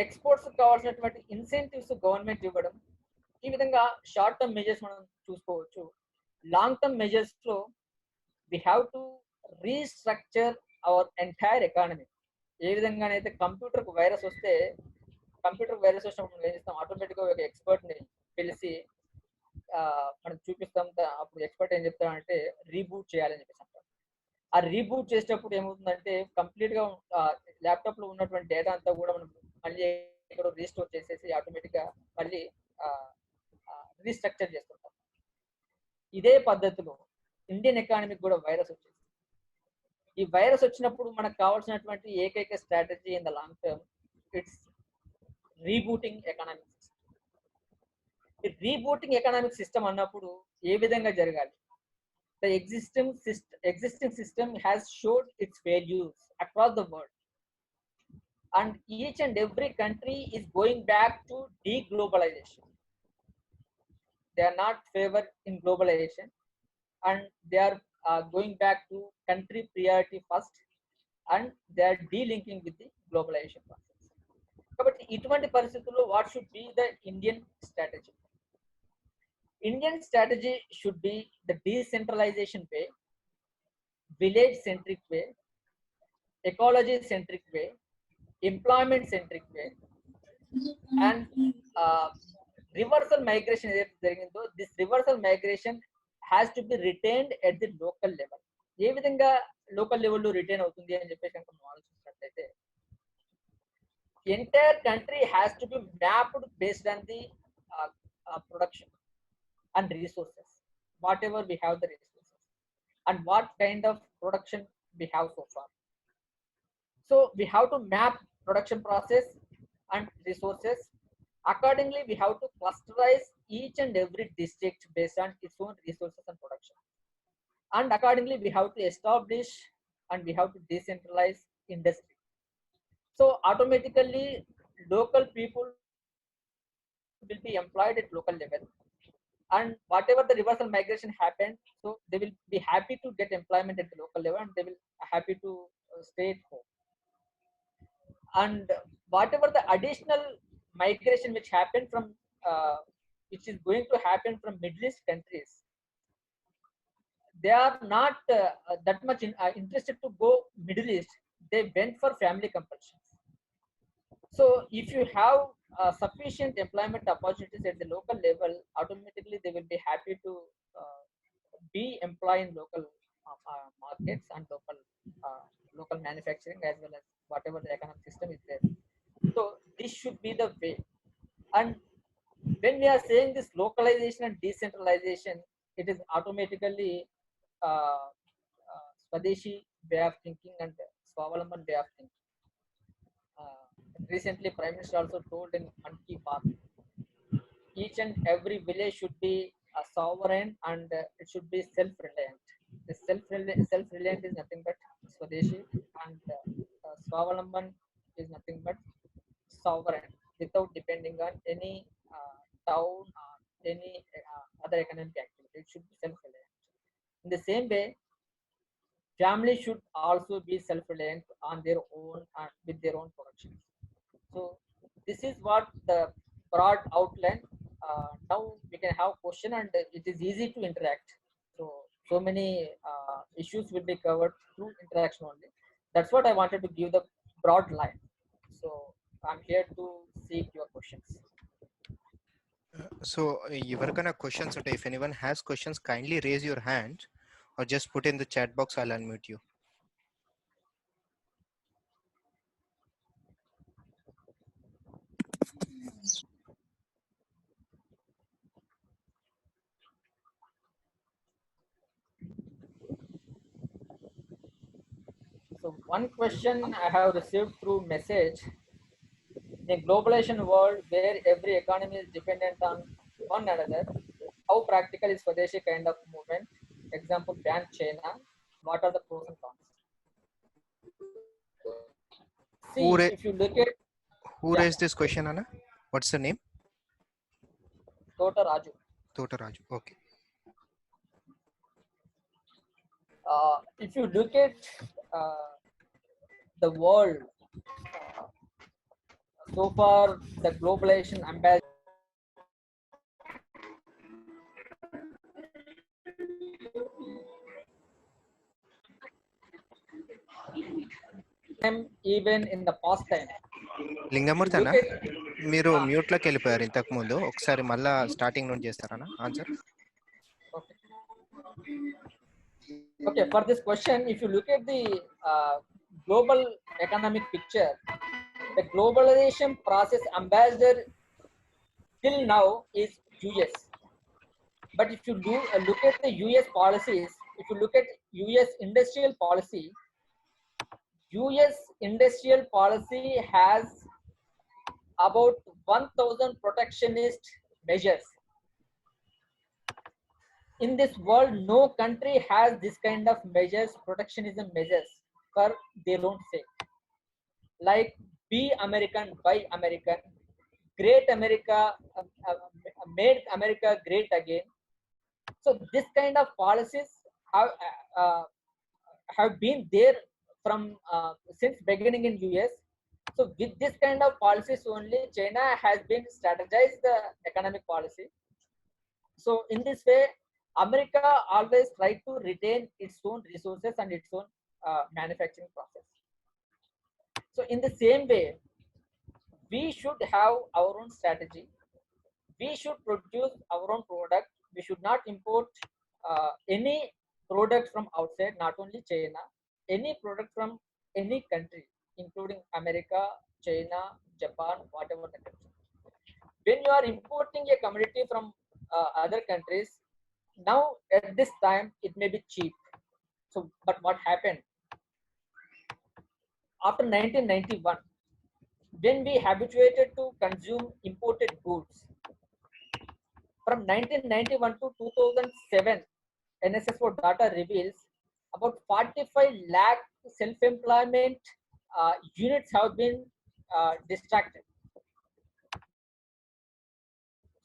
ఎక్స్పోర్ట్స్ కావాల్సినటువంటి ఇన్సెంటివ్స్ గవర్నమెంట్ ఇవ్వడం. ఈ విధంగా షార్ట్ టర్మ్ మెజర్స్ మనం చూసుకోవచ్చు. లాంగ్ టర్మ్ మెజర్స్ లో we have to restructure our entire economy. ఏ విధంగానైతే కంప్యూటర్ వైరస్ వచ్చినప్పుడు మనం ఏం చేస్తాం, ఆటోమేటిక్ గా ఒక ఎక్స్పర్ట్ ని పిలిచి మనం చూపిస్తాం. అప్పుడు ఎక్స్పర్ట్ ఏం చెప్తారంటే రీబూట్ చేయాలని చెప్పేసి అంటారు. ఆ రీబూట్ చేసేటప్పుడు ఏమవుతుందంటే కంప్లీట్ గా ల్యాప్టాప్ లో ఉన్నటువంటి డేటా అంతా కూడా మనం మళ్ళీ ఇక్కడ రీస్టోర్ చేసేసి ఆటోమేటిక్ గా మళ్ళీ రీస్ట్రక్చర్ చేస్తుంటాం. ఇదే పద్ధతిలో ఇండియన్ ఎకానమీకి కూడా వైరస్ వచ్చింది. ఈ వైరస్ వచ్చినప్పుడు మనకు కావాల్సినటువంటి ఏకైక strategy in the long term, it's rebooting economic system. ఈ రీబూటింగ్ ఎకనామిక్ సిస్టమ్ అన్నప్పుడు ఏ విధంగా జరగాలి? The existing system has showed it's failures across the world, and each and every country is going back to deglobalization. They are not favored in globalization, and they are going back to country priority first, and they are delinking with the globalization process. కాబట్టి ఇటువంటి పరిస్థితుల్లో what should be the Indian strategy? Indian strategy should be the decentralization way, village centric way, ecology centric way, employment centric way, and reversal migration ఏదైతే జరిగిందో, this reversal migration has to be retained at the local level. ఏ విధంగా local లెవెల్లో retain అవుతుంది అని చెప్పేసి కనుక మనం ఆలోచించినట్లయితే, entire country has to be mapped based on the production and resources, whatever we have the resources, and what kind of production we have so far. So we have to map production process and resources. Accordingly, we have to clusterize each and every district based on its own resources and production. And accordingly, we have to establish and we have to decentralize industry. So automatically, local people will be employed at local level, and whatever the reversal migration happened, so they will be happy to get employment at the local level, and they will happy to stay at home. And whatever the additional migration which happened from which is going to happen from Middle East countries, they are not that much interested to go Middle East. They went for family compulsions. So if you have sufficient employment opportunities at the local level, automatically they will be happy to be employed in local markets and local manufacturing, as well as whatever the economic system is there. So this should be the way. And when we are saying this localization and decentralization, it is automatically Swadeshi way of thinking and Swavalamban way of thinking. Recently, Prime Minister also told in Mann Ki Baat, each and every village should be sovereign, and it should be self-reliant. The self-reliant is nothing but Swadeshi, and Swavalamban is nothing but sovereign, without depending on any town or any other economic activity. It should be self-reliant. In the same way, family should also be self-reliant on their own and with their own production. So this is what the broad outline. Now we can have question, and it is easy to interact. So many issues will be covered through interaction only. That's what I wanted to give the broad line. So I'm here to seek your questions. So ఎవరికైనా questions ఉంటే, if anyone has questions, kindly raise your hand or just put in the chat box. I'll unmute you. So one question I have received through message: in a globalization world where every economy is dependent on one another, how practical is Swadeshi kind of movement? Example, ban China. What are the pros and cons? See, if you look at Who raised this question, Anna? What's the name? Tota Raju. Tota Raju. Okay. If you look at uh, the world, uh, so far the globalization ambassador even in the past time. Lingamurthy అన్న, Look at మీరు ah, మ్యూట్లోకి వెళ్ళిపోయారు ఇంతకు ముందు. ఒకసారి మళ్ళా starting నుండి చేస్తారన్నా answer? okay. Okay, for this question, if you look at the global economic picture, the globalization process ambassador till now is US. But if you look at the US policies, if you look at US industrial policy, US industrial policy has about 1,000 protectionist measures. In this world, no country has this kind of measures, protectionism measures for their own sake. Like be American, buy American, great America, made America great again. So this kind of policies have uh, have been there from since beginning in US. So with this kind of policies only, China has been strategized the economic policy. So in this way, America always try to retain its own resources and its own manufacturing process. So in the same way, we should have our own strategy. We should produce our own product. We should not import any product from outside, not only China, any product from any country, including America, China, Japan, whatever the country. When you are importing a commodity from other countries, now at this time it may be cheap. So but what happened after 1991, when we habituated to consume imported goods? From 1991 to 2007, NSSO data reveals about 45 lakh self-employment units have been distracted.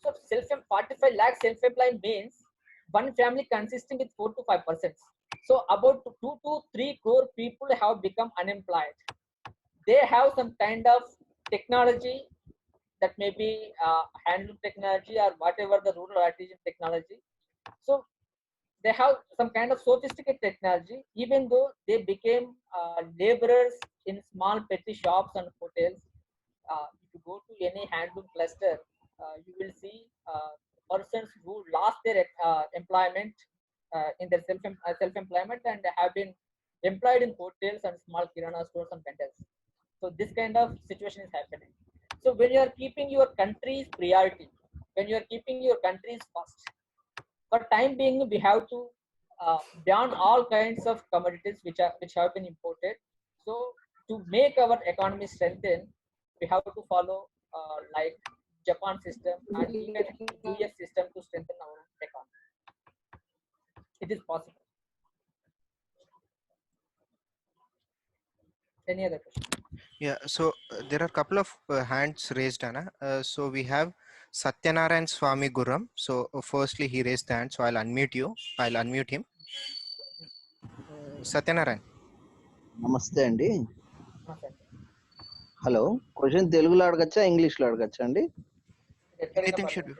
So 45 lakh self-employed means one family consisting with 4 to 5%. So about 2 to 3 crore people have become unemployed. They have some kind of technology, that may be handloom technology or whatever the rural artisan technology. So they have some kind of sophisticated technology, even though they became laborers in small petty shops and hotels. If you go to any handloom cluster, you will see persons who lost their employment in their self-employment and have been employed in hotels and small kirana stores and vendors. So this kind of situation is happening. So when you are keeping your country's priority, when you are keeping your country's first, for time being, we have to ban all kinds of commodities which have been imported. So to make our economy strengthen, we have to follow like Japan system and even US system to strengthen our economy. It is possible. Any other question? Yeah, so there are a couple of hands raised, Anna. So we have Satyanarayan Swami Guram. So firstly, he raised the hand. So I'll unmute you. I'll unmute him. Satyanarayan. నమస్తే అండి. Okay. Hello, question తెలుగులో అడగచ్చా ఇంగ్లీష్లో అడగచ్చా అండి? Anything should be.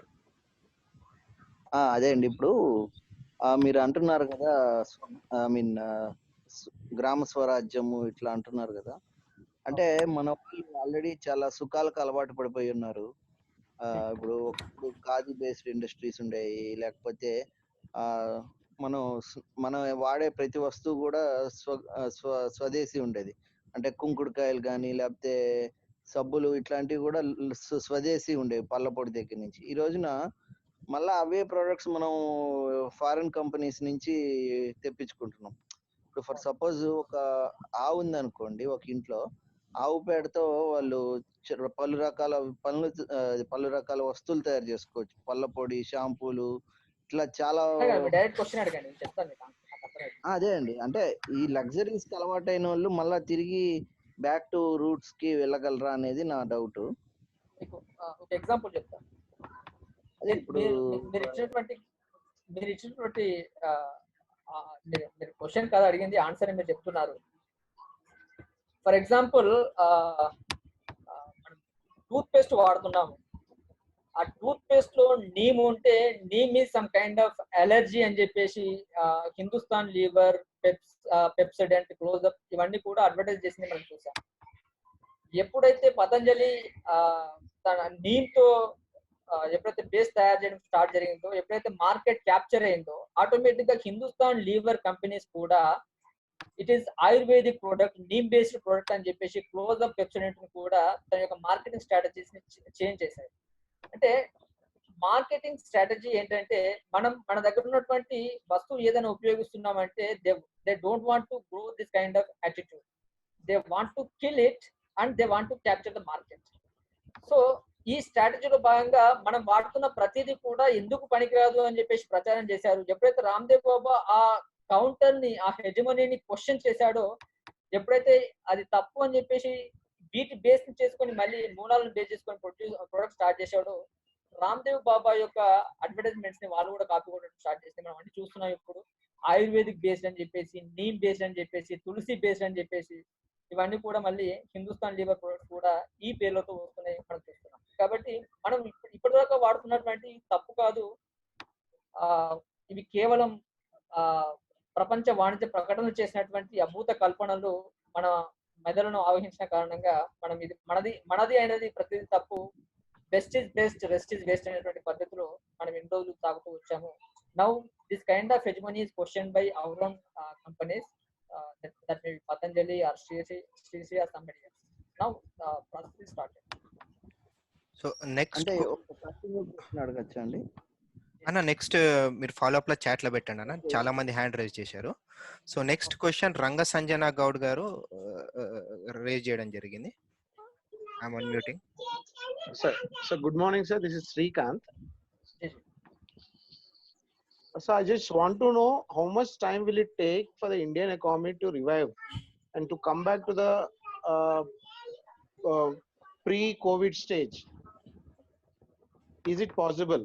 అదే అండి, ఇప్పుడు మీరు అంటున్నారు కదా, ఐ మీన్ గ్రామ స్వరాజ్యము ఇట్లా అంటున్నారు కదా, అంటే మన వాళ్ళు ఆల్రెడీ చాలా సుఖాలకు అలవాటు పడిపోయి ఉన్నారు. ఇప్పుడు ఒకప్పుడు ఖాదీ బేస్డ్ ఇండస్ట్రీస్ ఉండేవి, లేకపోతే మనం వాడే ప్రతి వస్తువు కూడా స్వదేశీ ఉండేది. అంటే కుంకుడుకాయలు కానీ లేకపోతే సబ్బులు ఇట్లాంటివి కూడా స్వదేశీ ఉండేవి పళ్ళపొడి దగ్గర నుంచి. ఈ రోజున మళ్ళీ అవే ప్రోడక్ట్స్ మనం ఫారిన్ కంపెనీస్ నుంచి తెప్పించుకుంటున్నాం. ఇప్పుడు ఫర్ సపోజ్ ఒక ఆవు ఉంది అనుకోండి, ఒక ఇంట్లో ఆవు పేడతో వాళ్ళు పలు రకాల వస్తువులు తయారు చేసుకోవచ్చు. పళ్ళ పొడి, షాంపూలు, ఇట్లా చాలా. డైరెక్ట్ క్వశ్చన్ అడగండి, చెప్తాను. అదే అండి, అంటే ఈ లగ్జరీస్ కి అలవాటైన వాళ్ళు మళ్ళా తిరిగి బ్యాక్ టు రూట్స్ కి వెళ్ళగలరా అనేది నా డౌట్. మీకు ఒక ఎగ్జాంపుల్ చెప్తాను. అదే ఇప్పుడు మీరు ఇచ్చినటువంటి మీరు క్వశ్చన్ కాదు అడిగింది, ఆన్సర్ మీరు చెప్తున్నారు. ఫర్ ఎగ్జాంపుల్ మనం టూత్ పేస్ట్ వాడుతున్నాము. ఆ టూత్ పేస్ట్ లో నీమ్ ఉంటే neem is some kind of allergy అని చెప్పేసి హిందుస్థాన్ లీవర్, పెప్సడెంట్, క్లోజ్అప్ ఇవన్నీ కూడా అడ్వర్టైజ్ చేసింది మనం చూసాం. ఎప్పుడైతే పతంజలి తన నీమ్ తో ఎప్పుడైతే బేస్ తయారు చేయడం స్టార్ట్ జరిగిందో, ఎప్పుడైతే మార్కెట్ క్యాప్చర్ అయిందో, ఆటోమేటిక్ గా హిందుస్థాన్ లీవర్ కంపెనీస్ కూడా it is ayurvedic product, neem based product అని చెప్పేసి క్లోజ్అప్ పెప్సడెంట్ కూడా తన యొక్క మార్కెటింగ్ స్ట్రాటజీస్ ని చేంజ్ చేశాయి. అంటే మార్కెటింగ్ స్ట్రాటజీ ఏంటంటే, మనం మన దగ్గర ఉన్నటువంటి వస్తువు ఏదైనా ఉపయోగిస్తున్నామంటే they don't want to grow this kind of attitude, they want to kill it and they want to capture the market. So ఈ స్ట్రాటజీలో భాగంగా మనం వాడుతున్న ప్రతిదీ కూడా ఎందుకు పనికిరాదు అని చెప్పేసి ప్రచారం చేశారు. ఎప్పుడైతే రామ్దేవ్ బాబా ఆ కౌంటర్ ని, ఆ హెజమనీని క్వశ్చన్ చేశాడో, ఎప్పుడైతే అది తప్పు అని చెప్పేసి వీటి బేస్ చేసుకొని మళ్ళీ మూలాలను బేస్ చేసుకొని ప్రొడక్ట్ స్టార్ట్ చేశాడో, రామ్దేవ్ బాబా యొక్క అడ్వర్టైజ్మెంట్స్ ని వాళ్ళు కూడా కాపీ కొట్టడం స్టార్ట్ చేస్తే మనం అన్ని చూస్తున్నాం. ఇప్పుడు ఆయుర్వేదిక్ బేస్డ్ అని చెప్పేసి, నీమ్ బేస్డ్ అని చెప్పేసి, తులసి బేస్డ్ అని చెప్పేసి, ఇవన్నీ కూడా మళ్ళీ హిందుస్థాన్ లీవర్ ప్రొడక్ట్స్ కూడా ఈ పేర్లతో వస్తున్నాయి మనం చూస్తున్నాం. కాబట్టి మనం ఇప్పటిదాకా వాడుతున్నటువంటి తప్పు కాదు, ఇవి కేవలం ప్రపంచ వాణిజ్య ప్రకటనలు చేసినటువంటి అభూత కల్పనలు మన మెదడును ఆవహించిన కారణంగా మనం ఇది మనది అనేది ప్రతిదీ తప్పు, best is best, rest is waste అనేటువంటి పద్ధతిలో మనం ఎన్ని రోజులు సాగుతూ వచ్చాము. Now this kind of hegemony is question by our own companies, that may be Patanjali or Sri or somebody else. Now process is started. So next అంటే ఒక question అడగచ్చా అండి అన్న? నెక్స్ట్ మీరు ఫాలో అప్ లో చాట్ లో పెట్టండి అన్న, చాలా మంది హ్యాండ్ రైజ్ చేశారు. సో నెక్స్ట్ క్వశ్చన్ రంగ సంజన గౌడ్ గారు రేజ్ చేయడం జరిగింది. I'm unmuting. Sir, good morning, sir. This is Srikanth. So I just want to know how much time will it take for the Indian economy to revive and to come back to the pre-COVID stage? Is it possible?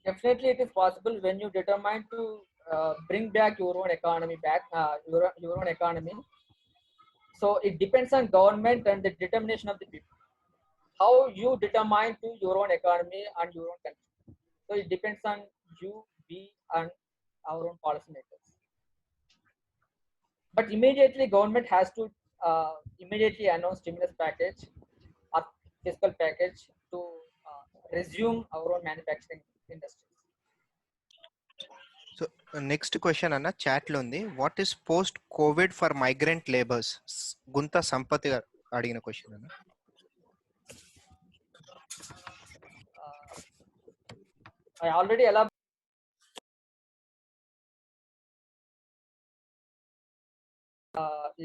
Definitely it is possible when you determine to bring back your own economy back, your own economy. So it depends on government and the determination of the people. How you determine to your own economy and your own country. So it depends on you, we, and our own policymakers. But immediately government has to immediately announce stimulus package or fiscal package to resume our own manufacturing industry. So next question అన్న chat లో ఉంది. What is post Covid for migrant labours? గుంత సంపత్ గారు అడిగిన question అన్న. I already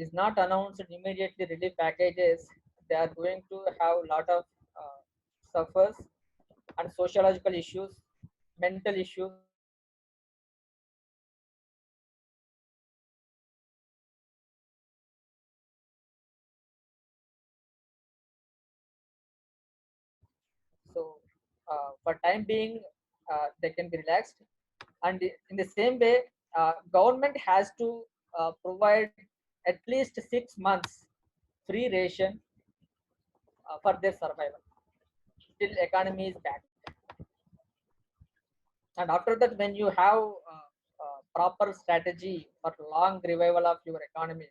is not announced immediately relief packages. They are going to have a lot of suffers and sociological issues, mental issues. So for time being they can be relaxed, and in the same way government has to provide at least 6 months free ration for their survival till economy is back. And after that, when you have proper strategy for long revival of your economy,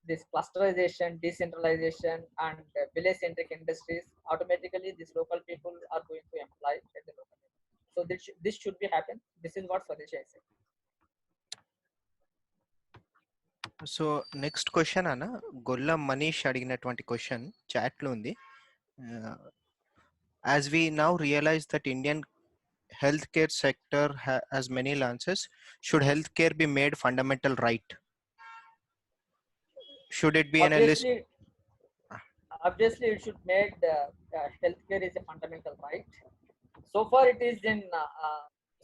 this clusterization, decentralization, and village centric industries, automatically these local people are going to employ at the local level. So this should be happen. This is what Swadeshi I said. So next question అన్న గొల్ల మనీష్ అడిగినటువంటి question chat లో ఉంది. As we now realise that Indian healthcare sector has many lances, should healthcare be made fundamental right? Should it be obviously, obviously it should made healthcare is a fundamental right. So far it is in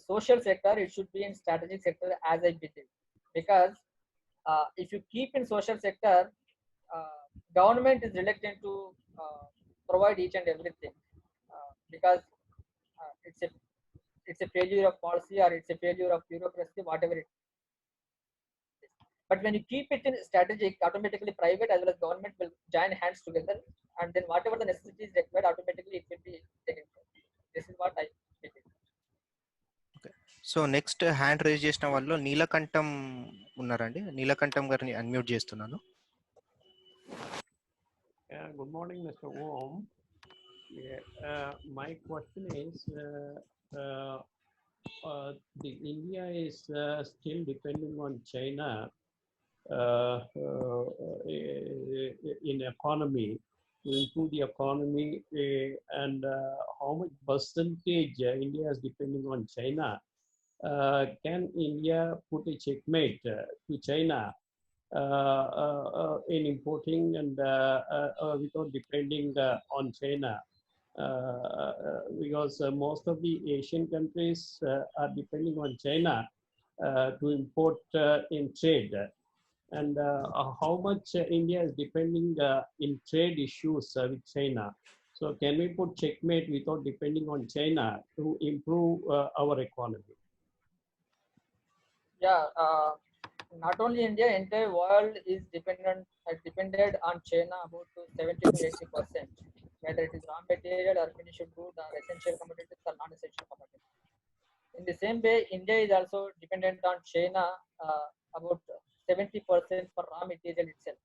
social sector, it should be in strategic sector as I believe, because if you keep in social sector, government is reluctant to provide each and everything because it's a failure of policy or it's a failure of bureaucracy, whatever it is. But when you keep it in strategic, automatically private as well as government will join hands together, and then whatever the necessity is required, automatically it will be taken care. This is what I believe. So next hand raise చేసిన వాళ్ళు నీలకంఠం ఉన్నారండి. నీలకంఠం గారిని unmute చేస్తున్నాను. Good morning, Mr. Om. My question is, the India is still depending on China in economy, to improve the economy, and how much percentage India is depending on China? Can India put a checkmate to China in importing and without depending on China? Because most of the Asian countries are depending on China to import in trade. And how much India is depending in trade issues with China? So can we put checkmate without depending on China to improve our economy? Yeah, not only India, entire world is depended on China about to 70 to 80%, whether it is raw material or finished good or essential commodities or non-essential commodities. In the same way, India is also dependent on China about 70% for raw material itself.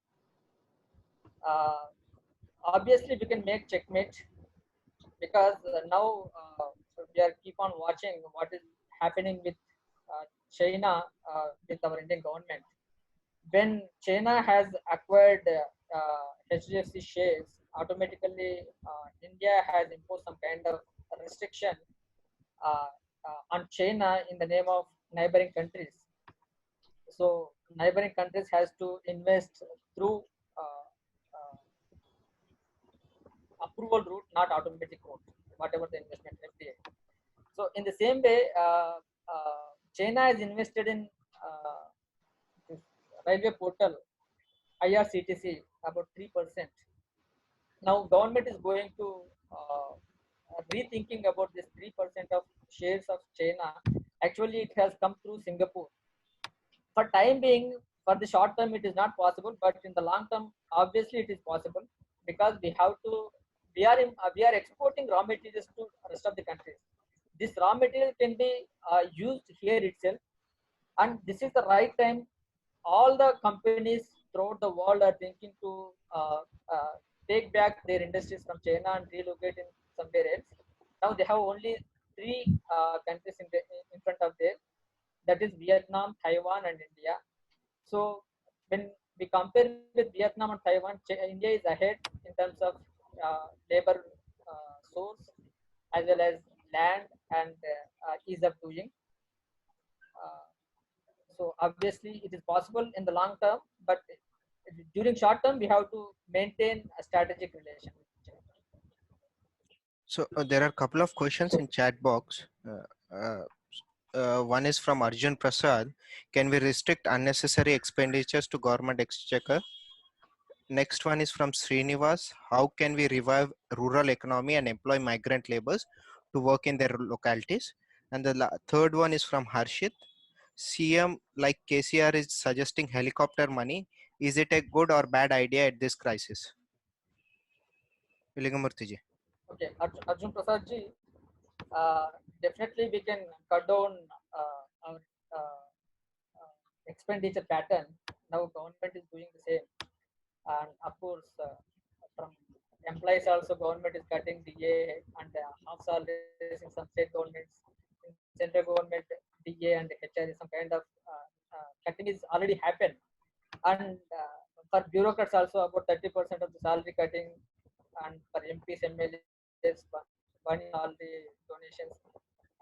Obviously, we can make checkmate because now we are keep on watching what is happening with China with our Indian government. When China has acquired HDFC shares, automatically India has imposed some kind of restriction on China in the name of neighboring countries. So neighboring countries has to invest through approval route, not automatic route, whatever the investment FDI. So in the same way, China has invested in railway portal IRCTC about 3%. Now government is going to rethinking about this 3% of shares of China. Actually, it has come through Singapore. For time being, for the short term, it is not possible, but in the long term, obviously it is possible because we are exporting raw materials to rest of the countries. This raw material can be used here itself, and this is the right time. All the companies throughout the world are thinking to take back their industries from China and relocate in somewhere else. Now they have only three countries in front of them, that is Vietnam, Taiwan, and India. So when we compare with Vietnam and Taiwan, India is ahead in terms of labor source as well as land and ease of doing. So obviously it is possible in the long term, but during short term we have to maintain a strategic relation with China. So there are a couple of questions in chat box. One is from Arjun Prasad. Can we restrict unnecessary expenditures to government exchequer? Next one is from Srinivas. How can we revive rural economy and employ migrant laborers to work in their localities? And the third one is from Harshit. CM like KCR is suggesting helicopter money. Is it a good or bad idea at this crisis? Ligamurthy ji. Okay, Arjun Prasad ji, definitely we can cut down our expenditure pattern. Now government is doing the same, and of course from employees also government is cutting DA and half salaries in some state governments. In central government, DA and HR is some kind of cutting is already happened, and for bureaucrats also about 30% of the salary cutting, and for MPs, MLAs, burning all the donations.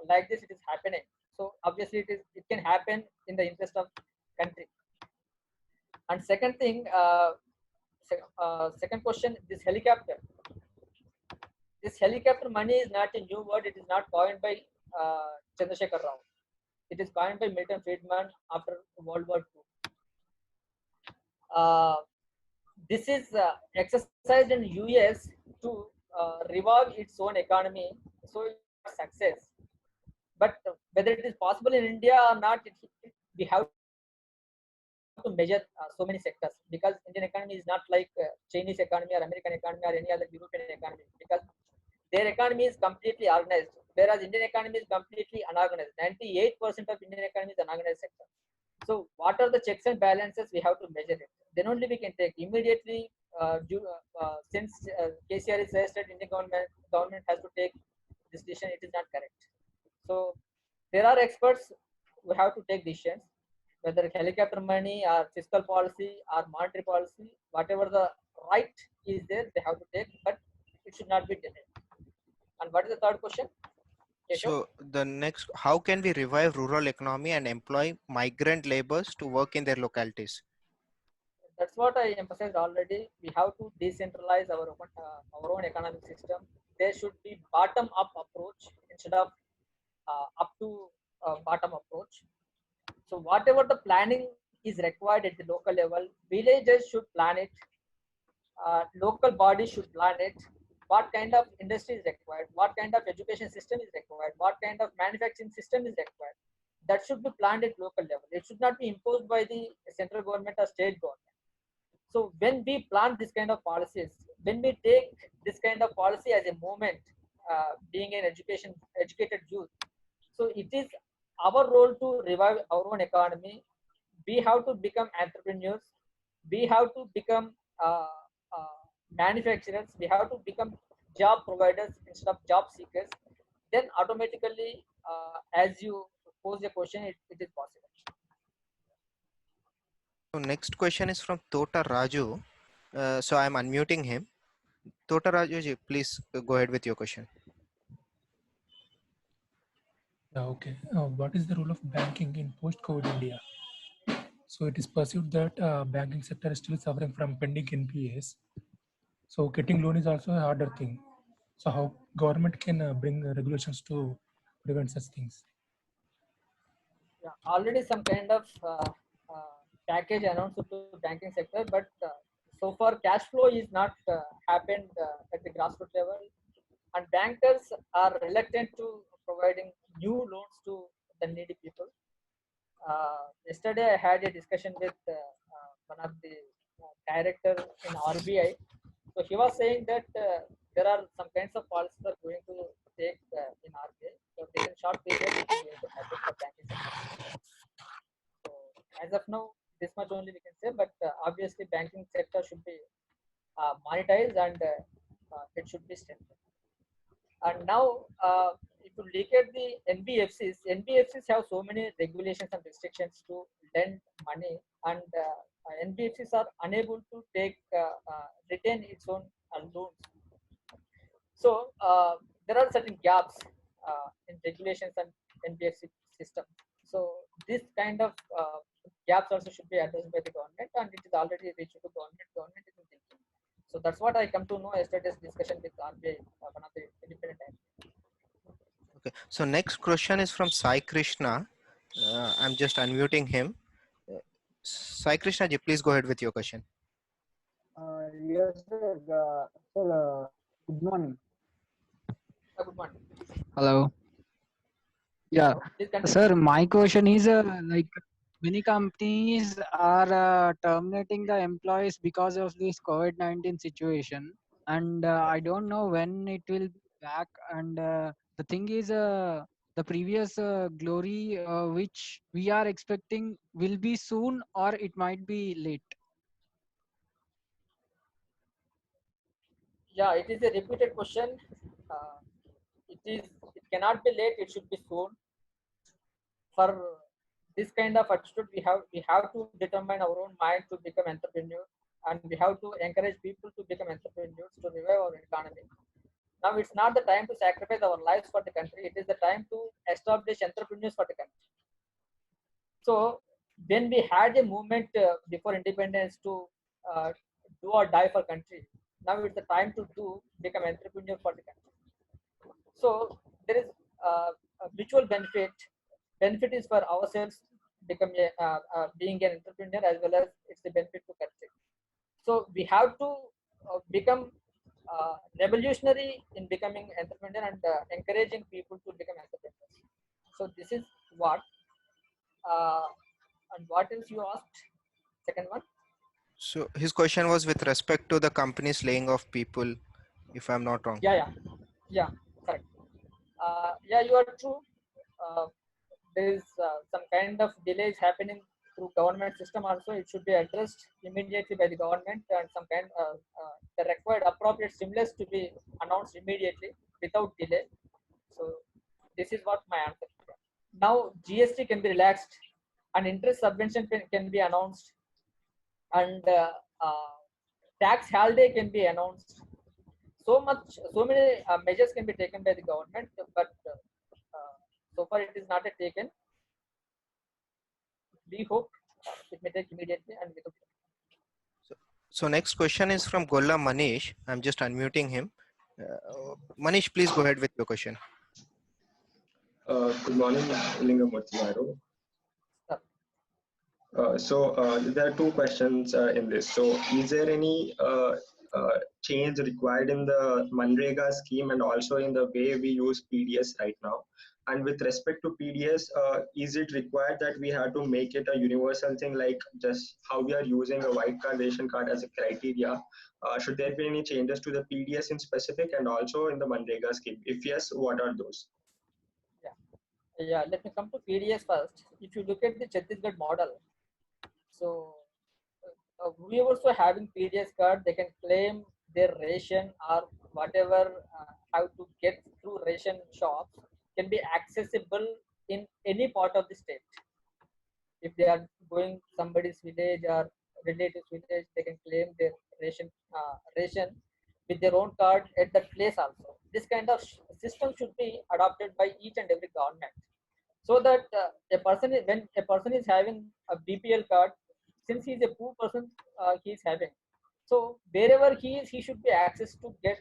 Like this, it is happening. So obviously, it can happen in the interest of country. And second thing, second question, this helicopter money is not a new word. It is not coined by Chandrasekhar Rao. It is coined by Milton Friedman after World War II. This is exercised in US to revive its own economy, so it's success. But whether it is possible in India or not, we have to measure so many sectors, because Indian economy is not like Chinese economy or American economy or any other European economy, because their economy is completely organized, whereas Indian economy is completely unorganized. 98% of Indian economy is unorganized sector. So what are the checks and balances? We have to measure it. Then only we can take immediately. Since KCR is suggested, Indian government has to take this decision. It is not correct. So there are experts who have to take decisions, whether helicopter money or fiscal policy or monetary policy, whatever the right is there, they have to take, but it should not be delayed. And what is the third question? Keshav? So the next, how can we revive rural economy and employ migrant laborers to work in their localities? That's what I emphasized already. We have to decentralize our own economic system. There should be bottom up approach instead of up to bottom approach. So whatever the planning is required at the local level, villages should plan it, local bodies should plan it, what kind of industry is required, what kind of education system is required, what kind of manufacturing system is required. That should be planned at local level. It should not be imposed by the central government or state government. So when we plan this kind of policies, when we take this kind of policy as a movement, being an educated youth, so it is our role to revive our own economy. We have to become entrepreneurs. We have to become manufacturers. We have to become job providers instead of job seekers. Then automatically, as you pose a question, it is possible. So next question is from Tota Raju. So I'm unmuting him. Tota Raju ji, please go ahead with your question. Yeah, okay. What is the role of banking in post-COVID India? So it is perceived that banking sector is still suffering from pending NPAs. So getting loan is also a harder thing. So how government can bring regulations to prevent such things? Yeah, already some kind of package announced to banking sector, but so far cash flow is not happened at the grassroots level, and bankers are reluctant to providing new loans to the needy people. Yesterday I had a discussion with one of the director in RBI. So he was saying that there are some kinds of policies are going to take in RBI. So within short period it is going to happen for banking sector. So as of now, this much only we can say, but obviously banking sector should be monetized, and it should be strengthened. And now, if you look at the NBFCs have so many regulations and restrictions to lend money, and NBFCs are unable to retain its own loans. So there are certain gaps in regulations and NBFC system. So this kind of gaps also should be addressed by the government, and it is already reached to government. Government is thinking. So that's what I come to know yesterday's discussion with RBI, one of the independent entities. Okay. So next question is from Sai Krishna. I'm just unmuting him. Sai Krishna ji, please go ahead with your question. Yes, sir. Sir, good morning. Good morning. Hello. Yeah, Please continue. sir. My question is like many companies are terminating the employees because of this COVID-19 situation, and I don't know when it will be back. And the thing is, the previous glory which we are expecting will be soon, or it might be late. Yeah, it is a repeated question. Uh, it cannot be late. It should be soon. For this kind of attitude, we have to determine our own mind to become entrepreneurs, and we have to encourage people to become entrepreneurs to revive our economy. Now it's not the time to sacrifice our lives for the country. It is the time to establish entrepreneurs for the country. So when we had a movement before independence to do or die for country, now it's the time to become entrepreneur for the country. So there is a mutual benefit. Benefit is for ourselves become being an entrepreneur, as well as it's the benefit to country. So we have to become revolutionary in becoming entrepreneur, and encouraging people to become entrepreneurs. So this is what and what else you asked? Second one. So his question was with respect to the companies laying off people, if I'm not wrong. Yeah, correct. Yeah, you are true. There is some kind of delays happening through government system also. It should be addressed immediately by the government, and some kind the required appropriate stimulus to be announced immediately without delay. So this is what my answer is. Now GST can be relaxed, and interest subvention can be announced, and tax holiday can be announced. So many measures can be taken by the government, but so far it is not yet taken. We hope it may take immediately and without. So next question is from Golla Manish. I'm just unmuting him. Manish, please go ahead with your question. Good morning, Lingamurthy Garu. There are two questions in this. So is there any change required in the Manrega scheme and also in the way we use PDS right now? And with respect to PDS, is it required that we have to make it a universal thing, like just how we are using a white card, ration card as a criteria? Should there be any changes to the PDS in specific and also in the Manrega scheme? If yes, what are those? Yeah, let me come to PDS first. If you look at the Chhattisgarh model, so we also having PDS card, they can claim their ration or whatever how to get through ration shops can be accessible in any part of the state. If they are going somebody's village or relatives village, they can claim their ration with their own card at that place also. This kind of system should be adopted by each and every government, so that when a person is having a BPL card, since he is a poor person, he is having. So wherever he is, he should be access to get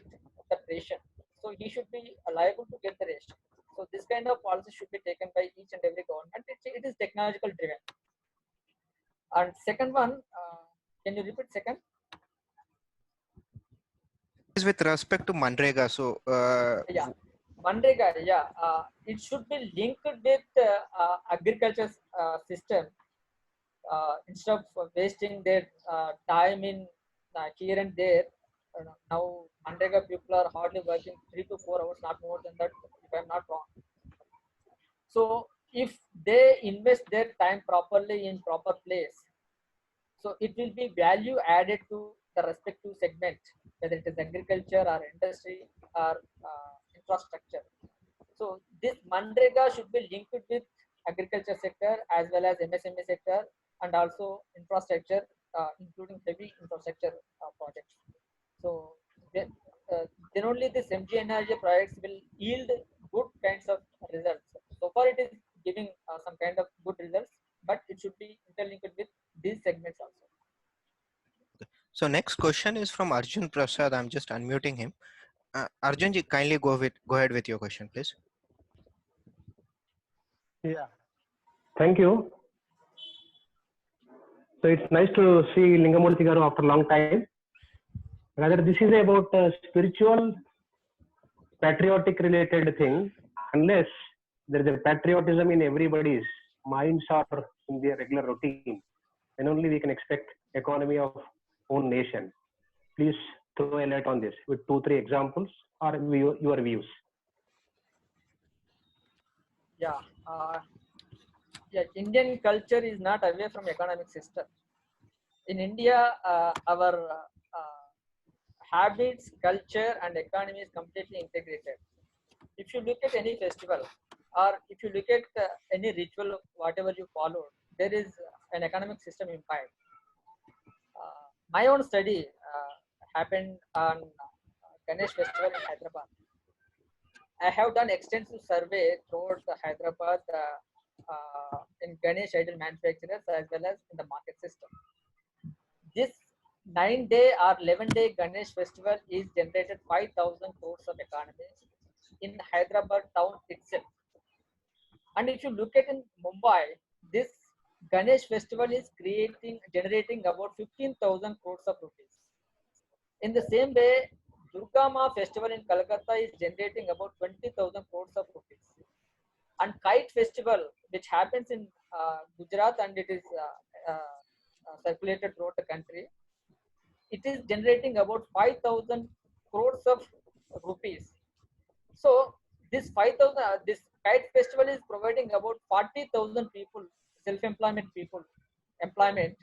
the ration. So he should be liable to get the ration. So this kind of policy should be taken by each and every government. It is technological driven. And second one, can you repeat second? Is with respect to Manrega. So Yeah, Manrega. Yeah, it should be linked with agriculture system. Instead of wasting their time in here and there, now Manrega people are hardly working 3 to 4 hours, not more than that, if I'm not wrong. So if they invest their time properly in proper place, so it will be value added to the respective segment, whether it is agriculture or industry or infrastructure. So this Manrega should be linked with agriculture sector as well as MSME sector and also infrastructure, including heavy infrastructure projects. So then only this MGNRG projects will yield good kinds of results. So far it is giving some kind of good results, but it should be interlinked with these segments also. So next question is from Arjun Prasad. I'm just unmuting him. Arjun, kindly go ahead with your question, please. Yeah. Thank you. So it's nice to see Lingamurthy Garu after a long time. Rather, this is about a spiritual, patriotic related thing. Unless there is a patriotism in everybody's minds or in their regular routine, then only we can expect economy of own nation. Please throw a light on this with 2-3 examples or your views. Yeah, Indian culture is not away from economic system. In India, our habits, culture, and economy is completely integrated. If you look at any festival, or if you look at any ritual, whatever you follow, there is an economic system impact. My own study happened on Ganesh festival in Hyderabad. I have done extensive survey throughout Hyderabad in Ganesh idol manufacturers as well as in the market system. This 9-day or 11-day Ganesh festival is generated 5,000 crores of economy in Hyderabad town itself. And if you look at in Mumbai, this Ganesh festival is generating about 15,000 crores of rupees. In the same way, Durga Ma festival in Calcutta is generating about 20,000 crores of rupees. And Kite festival, which happens in Gujarat, and it is circulated throughout the country, it is generating about 5,000 crores of rupees. So this 5,000, this kite festival is providing about 40,000 people, self-employment people, employment.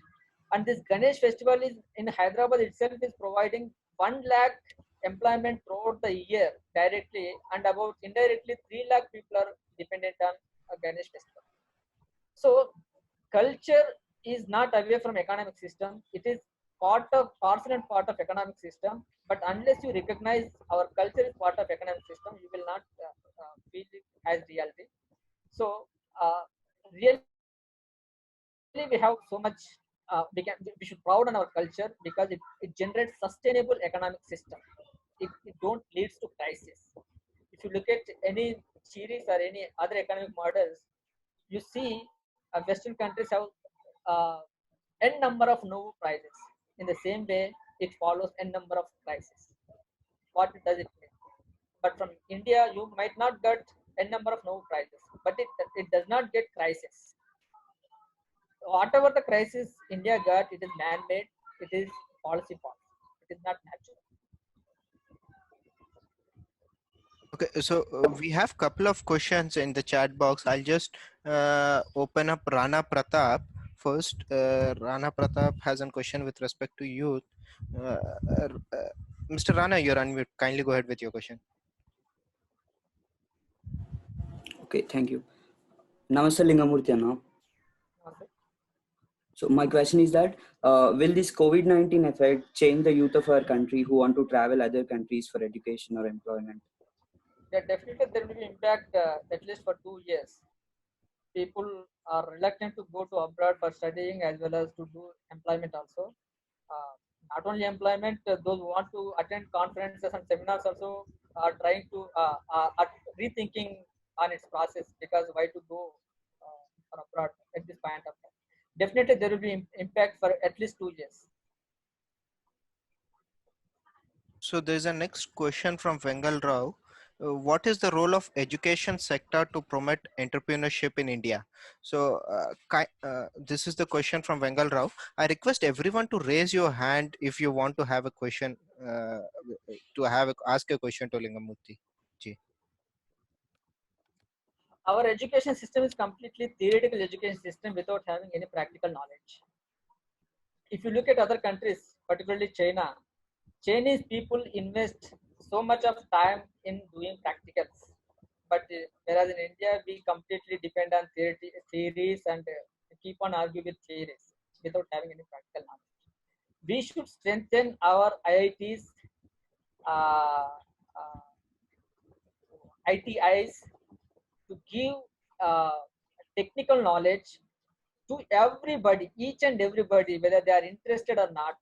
And this Ganesh festival is in Hyderabad itself is providing 1 lakh employment throughout the year directly, and about indirectly 3 lakh people are dependent on a Ganesh festival. So culture is not away from economic system. It is parcel and part of economic system. But unless you recognize our culture is part of economic system, you will not feel it as reality. So really we have so much. We should proud on our culture because it generates sustainable economic system. It don't leads to crisis. If you look at any series or any other economic models, you see Western countries have n number of Nobel prizes. In the same way, it follows n number of crises. What does it mean? But from India, you might not get n number of Nobel prizes, but it does not get crisis. Whatever the crisis India got, it is man-made. It is policy fault. It is not natural. Okay, so we have couple of questions in the chat box. I'll just open up Rana Pratap first. Rana Pratap has a question with respect to youth. Mr. Rana, you're unmute. Kindly go ahead with your question. Okay, thank you. Namaste Lingamurti Anna. So my question is that will this COVID-19 effect change the youth of our country who want to travel other countries for education or employment? Yeah, definitely there will be impact at least for 2 years. People are reluctant to go to abroad for studying as well as to do employment also. Not only employment, those who want to attend conferences and seminars also are trying to are rethinking on its process, because why to go for abroad at this point of time. Definitely there will be impact for at least 2 years. So there's a next question from Vengal Rao. What is the role of education sector to promote entrepreneurship in India? So this is the question from Vengal Rao. I request everyone to raise your hand if you want to have a question, ask a question to Lingamurti ji. Our education system is completely theoretical education system without having any practical knowledge. If you look at other countries, particularly China, Chinese people invest so much of time in doing practicals. But whereas in India, we completely depend on theories and keep on arguing with theories without having any practical knowledge. We should strengthen our IITs, ITIs to give technical knowledge to everybody, each and everybody, whether they are interested or not.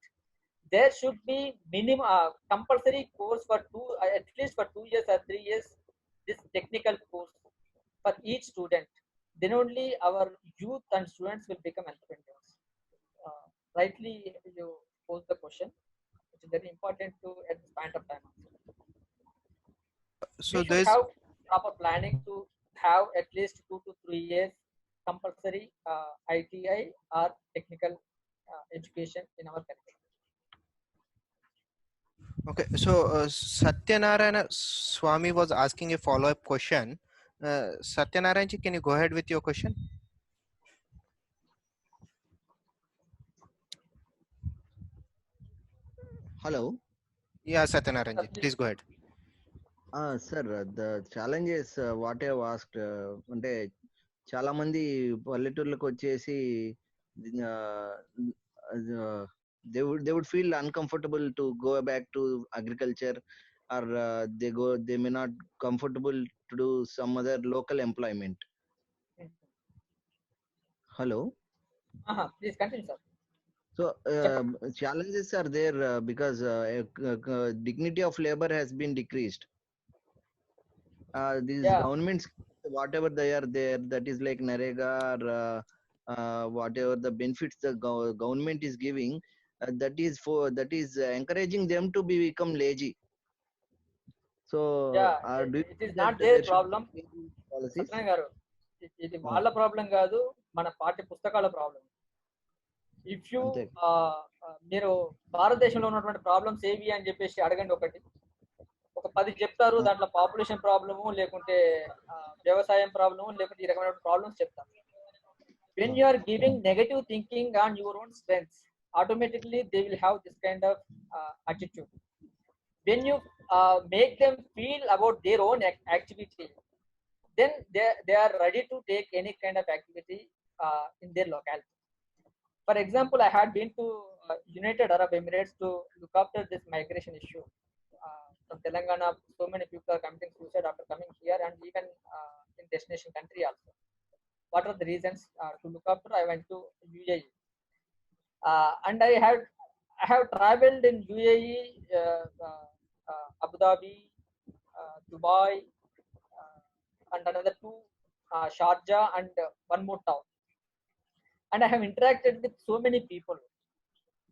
There should be minimum compulsory course for at least for 2 years or 3 years, this technical course for each student. Then only our youth and students will become entrepreneurs. Rightly you pose the question, which is very important to at this point of time. So we should have proper planning to have at least 2 to 3 years compulsory ITI or technical education in our country. Okay, so Satyanarayana Swami was asking a follow-up question. Satyanarayana ji, can you go ahead with your question? Hello. Yeah, Satyanarayana ji, please go ahead. Sir, the challenges what I have asked, అంటే చాలా మంది పల్లెటూర్లకు వచ్చేసి they would feel uncomfortable to go back to agriculture, or they may not comfortable to do some other local employment. Hello. Please continue, sir. So challenges are there because dignity of labor has been decreased. These governments, whatever they are there, that is like Narega or whatever the benefits the government is giving, that is encouraging them to become lazy. So it is not their problem. Satyanarayana garu, ఇది వాళ్ళ problem కాదు, మన పాఠ్య పుస్తకాల problem. If you అంతే. మీరు భారతదేశంలో ఉన్నటువంటి ప్రాబ్లమ్స్ ఏవి అని చెప్పేసి అడగండి ఒకటి, ఒక 10 చెప్తారు. దాంట్లో పాపులేషన్ ప్రాబ్లము, లేకుంటే వ్యవసాయం ప్రాబ్లము, లేకుంటే ఈ రకమైన ప్రాబ్లమ్స్ చెప్తారు. When you are giving negative thinking on your own strengths, automatically they will have this kind of attitude. When you make them feel about their own activity, then they are ready to take any kind of activity in their locality. For example, I had been to United Arab Emirates to look after this migration issue. From Telangana, so many people are committing suicide after coming here, and even in destination country also. What are the reasons to look after? I went to UAE, and I have traveled in UAE, Abu Dhabi, Dubai, and another two, Sharjah, and one more town. And I have interacted with so many people.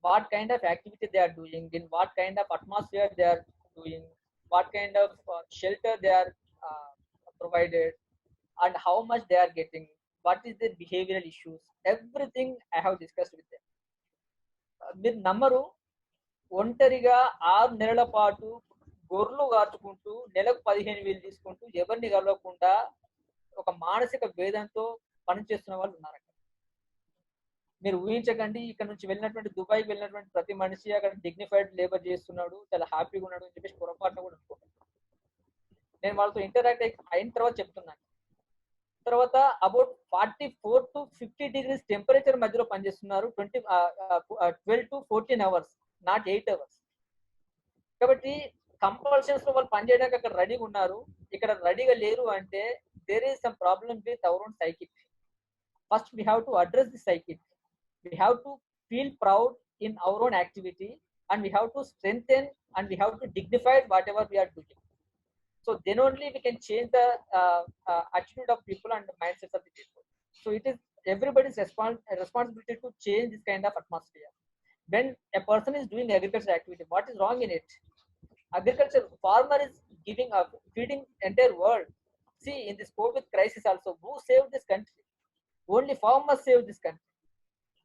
What kind of activity they are doing, in what kind of atmosphere they are doing, what kind of shelter they are provided, and how much they are getting, what is their behavioral issues, everything I have discussed with them. మీరు నమ్మరు, ఒంటరిగా 6 నెలల పాటు గొర్రెలు కాచుకుంటూ నెలకు 15,000 తీసుకుంటూ ఎవరిని కలవకుండా ఒక మానసిక వేదనతో పనిచేస్తున్న వాళ్ళు ఉన్నారు. మీరు ఊహించకండి, ఇక్కడ నుంచి వెళ్ళినటువంటి దుబాయ్కి వెళ్ళినటువంటి ప్రతి మనిషి అక్కడ డిగ్నిఫైడ్ లేబర్ చేస్తున్నాడు, చాలా హ్యాపీగా ఉన్నాడు అని చెప్పేసి పొరపాటున కూడా అనుకుంటాను. నేను వాళ్ళతో ఇంటరాక్ట్ అయిన తర్వాత చెప్తున్నాను. తర్వాత అబౌట్ 44 to 50 degrees టెంపరేచర్ మధ్యలో పనిచేస్తున్నారు, 12 to 14 hours, నాట్ 8 hours. కాబట్టి కంపల్షన్స్ లో వాళ్ళు పనిచేయడానికి అక్కడ రెడీగా ఉన్నారు, ఇక్కడ రెడీగా లేరు అంటే there is some problem with our own psychic. First we have to address the psychic. We have to feel proud in our own activity, and we have to strengthen and we have to dignify whatever we are doing. So then only we can change the attitude of people and the mindsets of the people. So it is everybody's responsibility to change this kind of atmosphere. When a person is doing agriculture activity, what is wrong in it? Agriculture, farmer is giving up, feeding entire world. See, in this COVID crisis also, who saved this country? Only farmers saved this country.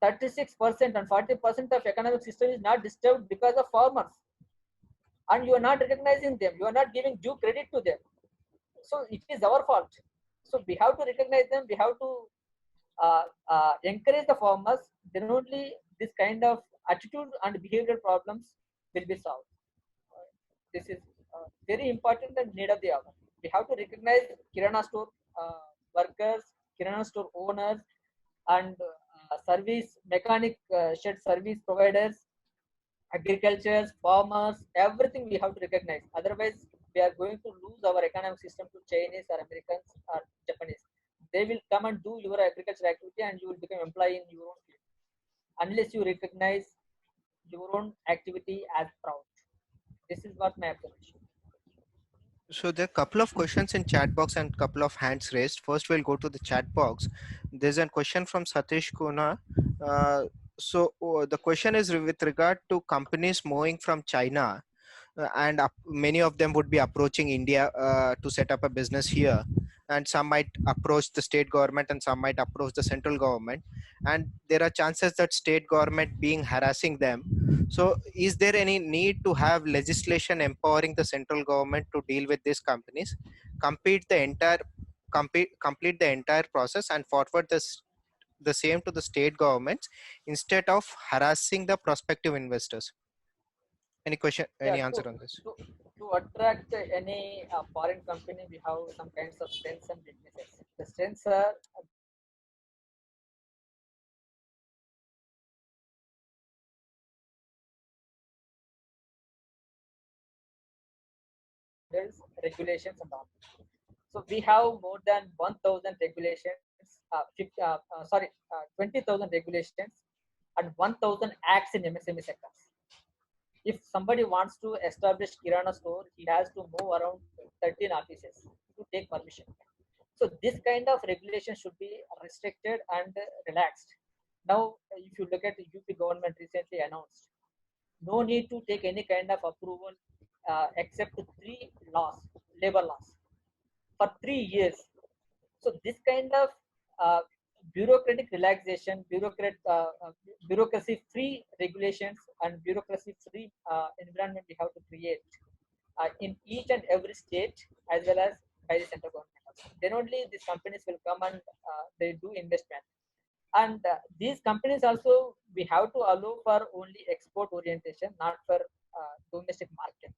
36% and 40% of economic system is not disturbed because of farmers, and you are not recognizing them, you are not giving due credit to them. So it is our fault. So we have to recognize them, we have to encourage the farmers, then only this kind of attitude and behavioral problems will be solved. This is very important and need of the hour. We have to recognize kirana store workers, kirana store owners, and service mechanic, shed service providers, agriculture, farmers, everything we have to recognize. Otherwise, we are going to lose our economic system to Chinese or Americans or Japanese. They will come and do your agriculture activity, and you will become employee in your own field. Unless you recognize your own activity as proud. This is what my observation. So there are a couple of questions in chat box and a couple of hands raised. First, we'll go to the chat box. There's a question from Satish Kuna. The question is with regard to companies moving from China, and many of them would be approaching India to set up a business here. And some might approach the state government and some might approach the central government. And there are chances that state government being harassing them. So is there any need to have legislation empowering the central government to deal with these companies, complete the entire process and forward the same to the state governments instead of harassing the prospective investors? Any question, any answer on this? To attract any foreign company, we have some kinds of strengths and weaknesses. The strengths are regulations and all. So we have more than 1,000 regulations, 20,000 regulations and 1,000 acts in MSME sectors. If somebody wants to establish kirana store, he has to move around 13 offices to take permission. So this kind of regulation should be restricted and relaxed. Now, if you look at the UP government recently announced, no need to take any kind of approval except 3 laws, labor laws, for 3 years. So this kind of bureaucratic relaxation, bureaucracy-free regulations, and bureaucracy-free environment we have to create in each and every state as well as by the central government. Then only these companies will come and they do investment. And these companies also we have to allow for only export orientation, not for domestic market.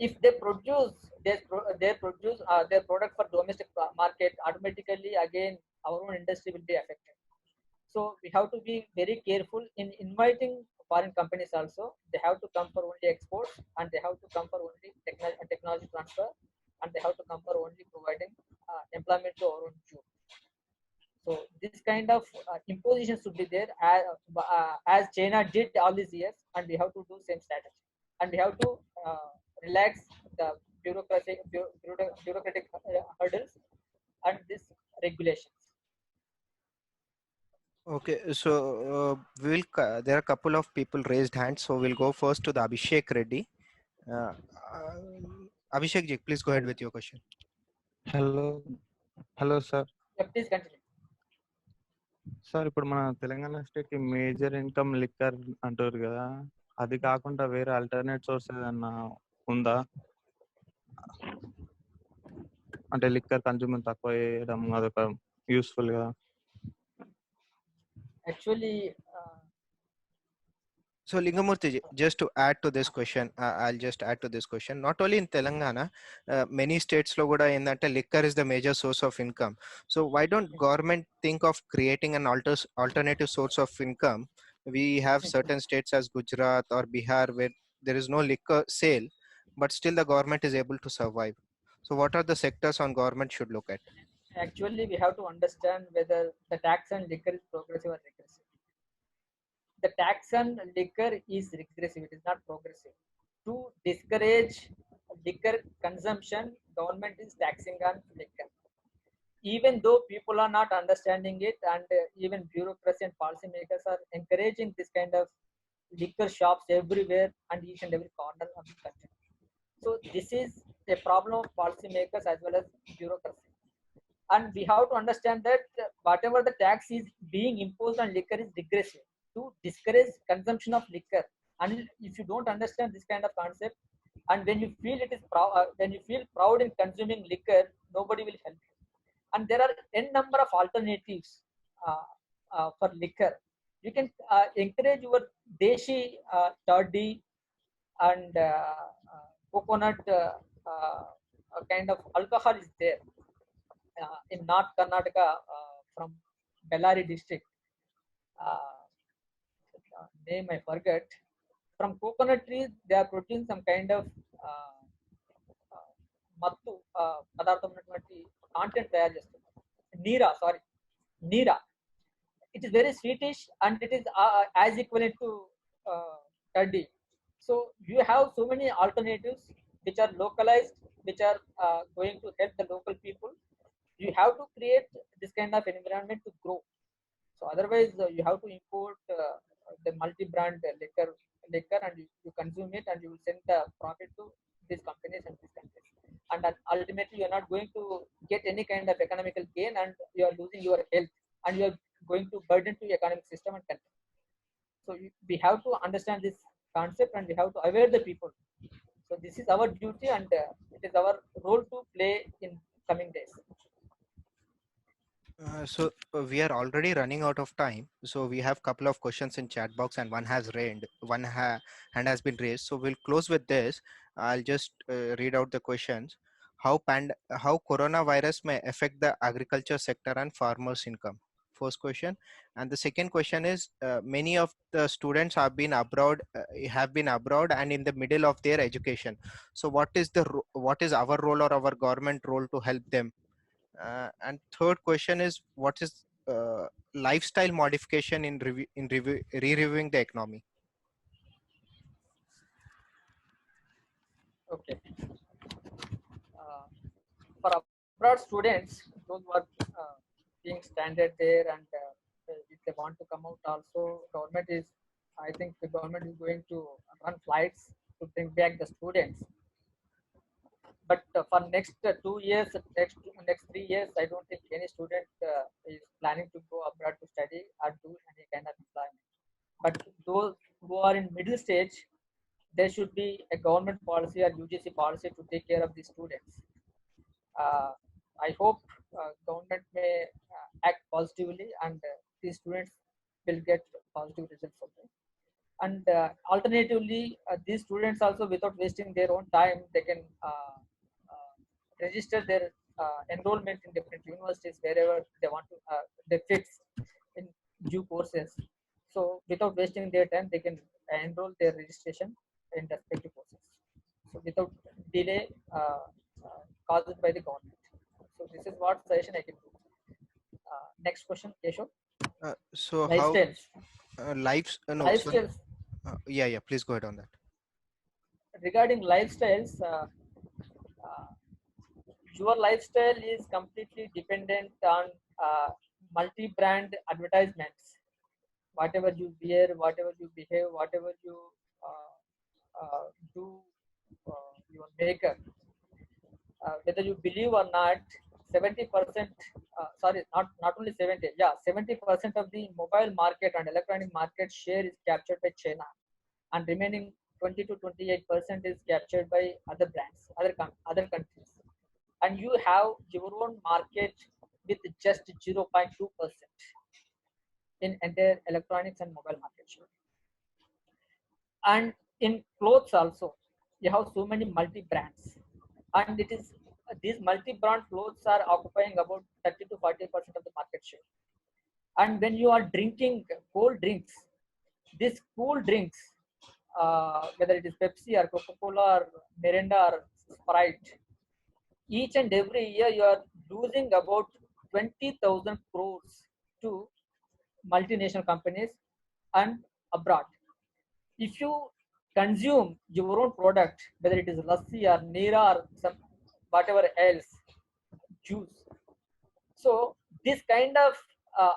If they produce their product for domestic market, automatically again our own industry will be affected. So we have to be very careful in inviting foreign companies also. They have to come for only exports, and they have to come for only technology transfer, and they have to come for only providing employment to our own youth. So this kind of imposition should be there as China did all these years, and we have to do same strategy, and we have to relax the bureaucratic hurdles and these regulations. Okay, so there are a couple of people raised hands, so we'll go first to the Abhishek Reddy. Abhishek ji, please go ahead with your question. Hello sir. Yeah, please continue. Sir ఇప్పుడు మన Telangana state కి major income liquor అంటారు కదా, అది కాకుండా వేరే alternate source ఏదన్నా ఉందా? అంటే లిక్కర్ కన్జ్యూమ్ తక్కువ చేయడం అదొక యూస్ఫుల్ గా. Actually, So Lingamurti ji, just to add to this question, I'll just add to this question. Not only in Telangana, many states lo kuda endante liquor is the major source of income. So why don't government think of creating an alternative source of income? We have certain states as Gujarat or Bihar where there is no liquor sale, but still the government is able to survive. So what are the sectors on government should look at? actually we have to understand whether the tax on liquor is progressive or regressive. The tax on liquor is regressive, it is not progressive. To discourage liquor consumption, government is taxing on liquor. Even though people are not understanding it, and even bureaucracy and policymakers are encouraging this kind of liquor shops everywhere and each and every corner of the country. So this is a problem of policymakers as well as bureaucracy. And we have to understand that whatever the tax is being imposed on liquor is regressive to discourage consumption of liquor. And if you don't understand this kind of concept, and when you feel when you feel proud in consuming liquor, nobody will help you. And there are n number of alternatives for liquor. You can encourage your deshi toddy and coconut kind of alcohol is there. In North Karnataka, from Bellary district, name I forget. From coconut trees, they are producing some kind of mattu padartham ఉన్నటువంటి content తయారు చేస్తున్నారు. Neera. It is very sweetish and it is as equivalent to toddy. So you have so many alternatives which are localized, which are going to help the local people. You have to create this kind of environment to grow. So otherwise you have to import the multi-brand liquor and you consume it and you will send the profit to these companies and these countries. And then ultimately you are not going to get any kind of economical gain, and you are losing your health, and you are going to burden to economic system and country. So we have to understand this concept and we have to aware the people. So this is our duty, and it is our role to play in coming days. So we are already running out of time. So we have a couple of questions in chat box and one hand has been raised. So we'll close with this. I'll just read out the questions. How coronavirus may affect the agriculture sector and farmers' income? First question. And the second question is, many of the students have been abroad and in the middle of their education. So what is our role or our government role to help them? And third question is, what is lifestyle modification in re-reviewing the economy? Okay. For abroad students, those who are being stranded there, and if they want to come out also, I think the government is going to run flights to bring back the students. but for next 2 years, next 3 years, I don't think any student is planning to go abroad to study or do any kind of employment. But those who are in middle stage, there should be a government policy or UGC policy to take care of the students. I hope government may act positively, and these students will get positive results from it. And alternatively, these students also, without wasting their own time, they can register their enrollment in different universities wherever they want to, they fix in due courses. So without wasting their time, they can enroll their registration in respective courses. So without delay caused by the government. So this is what suggestion I can do. Next question, Keshav. So how Lifestyles. no, Lifestyles. yeah, please go ahead on that. Regarding lifestyles, your lifestyle is completely dependent on multi-brand advertisements. Whatever you wear, whatever you behave, whatever you do, your makeup, whether you believe or not, 70%, sorry, not only 70, yeah, 70% of the mobile market and electronic market share is captured by China, and remaining 20 to 28% is captured by other brands, other countries. And you have your own market with just 0.2% in entire electronics and mobile market share. And in clothes also, you have so many multi-brands, and it is these multi-brand clothes are occupying about 30 to 40% of the market share. And when you are drinking cold drinks, these cool drinks, whether it is Pepsi or Coca-Cola or Mirinda or Sprite, each and every year you are losing about 20,000 crores to multinational companies and abroad. If you consume your own product, whether it is lassi or neera or some whatever else, juice, so this kind of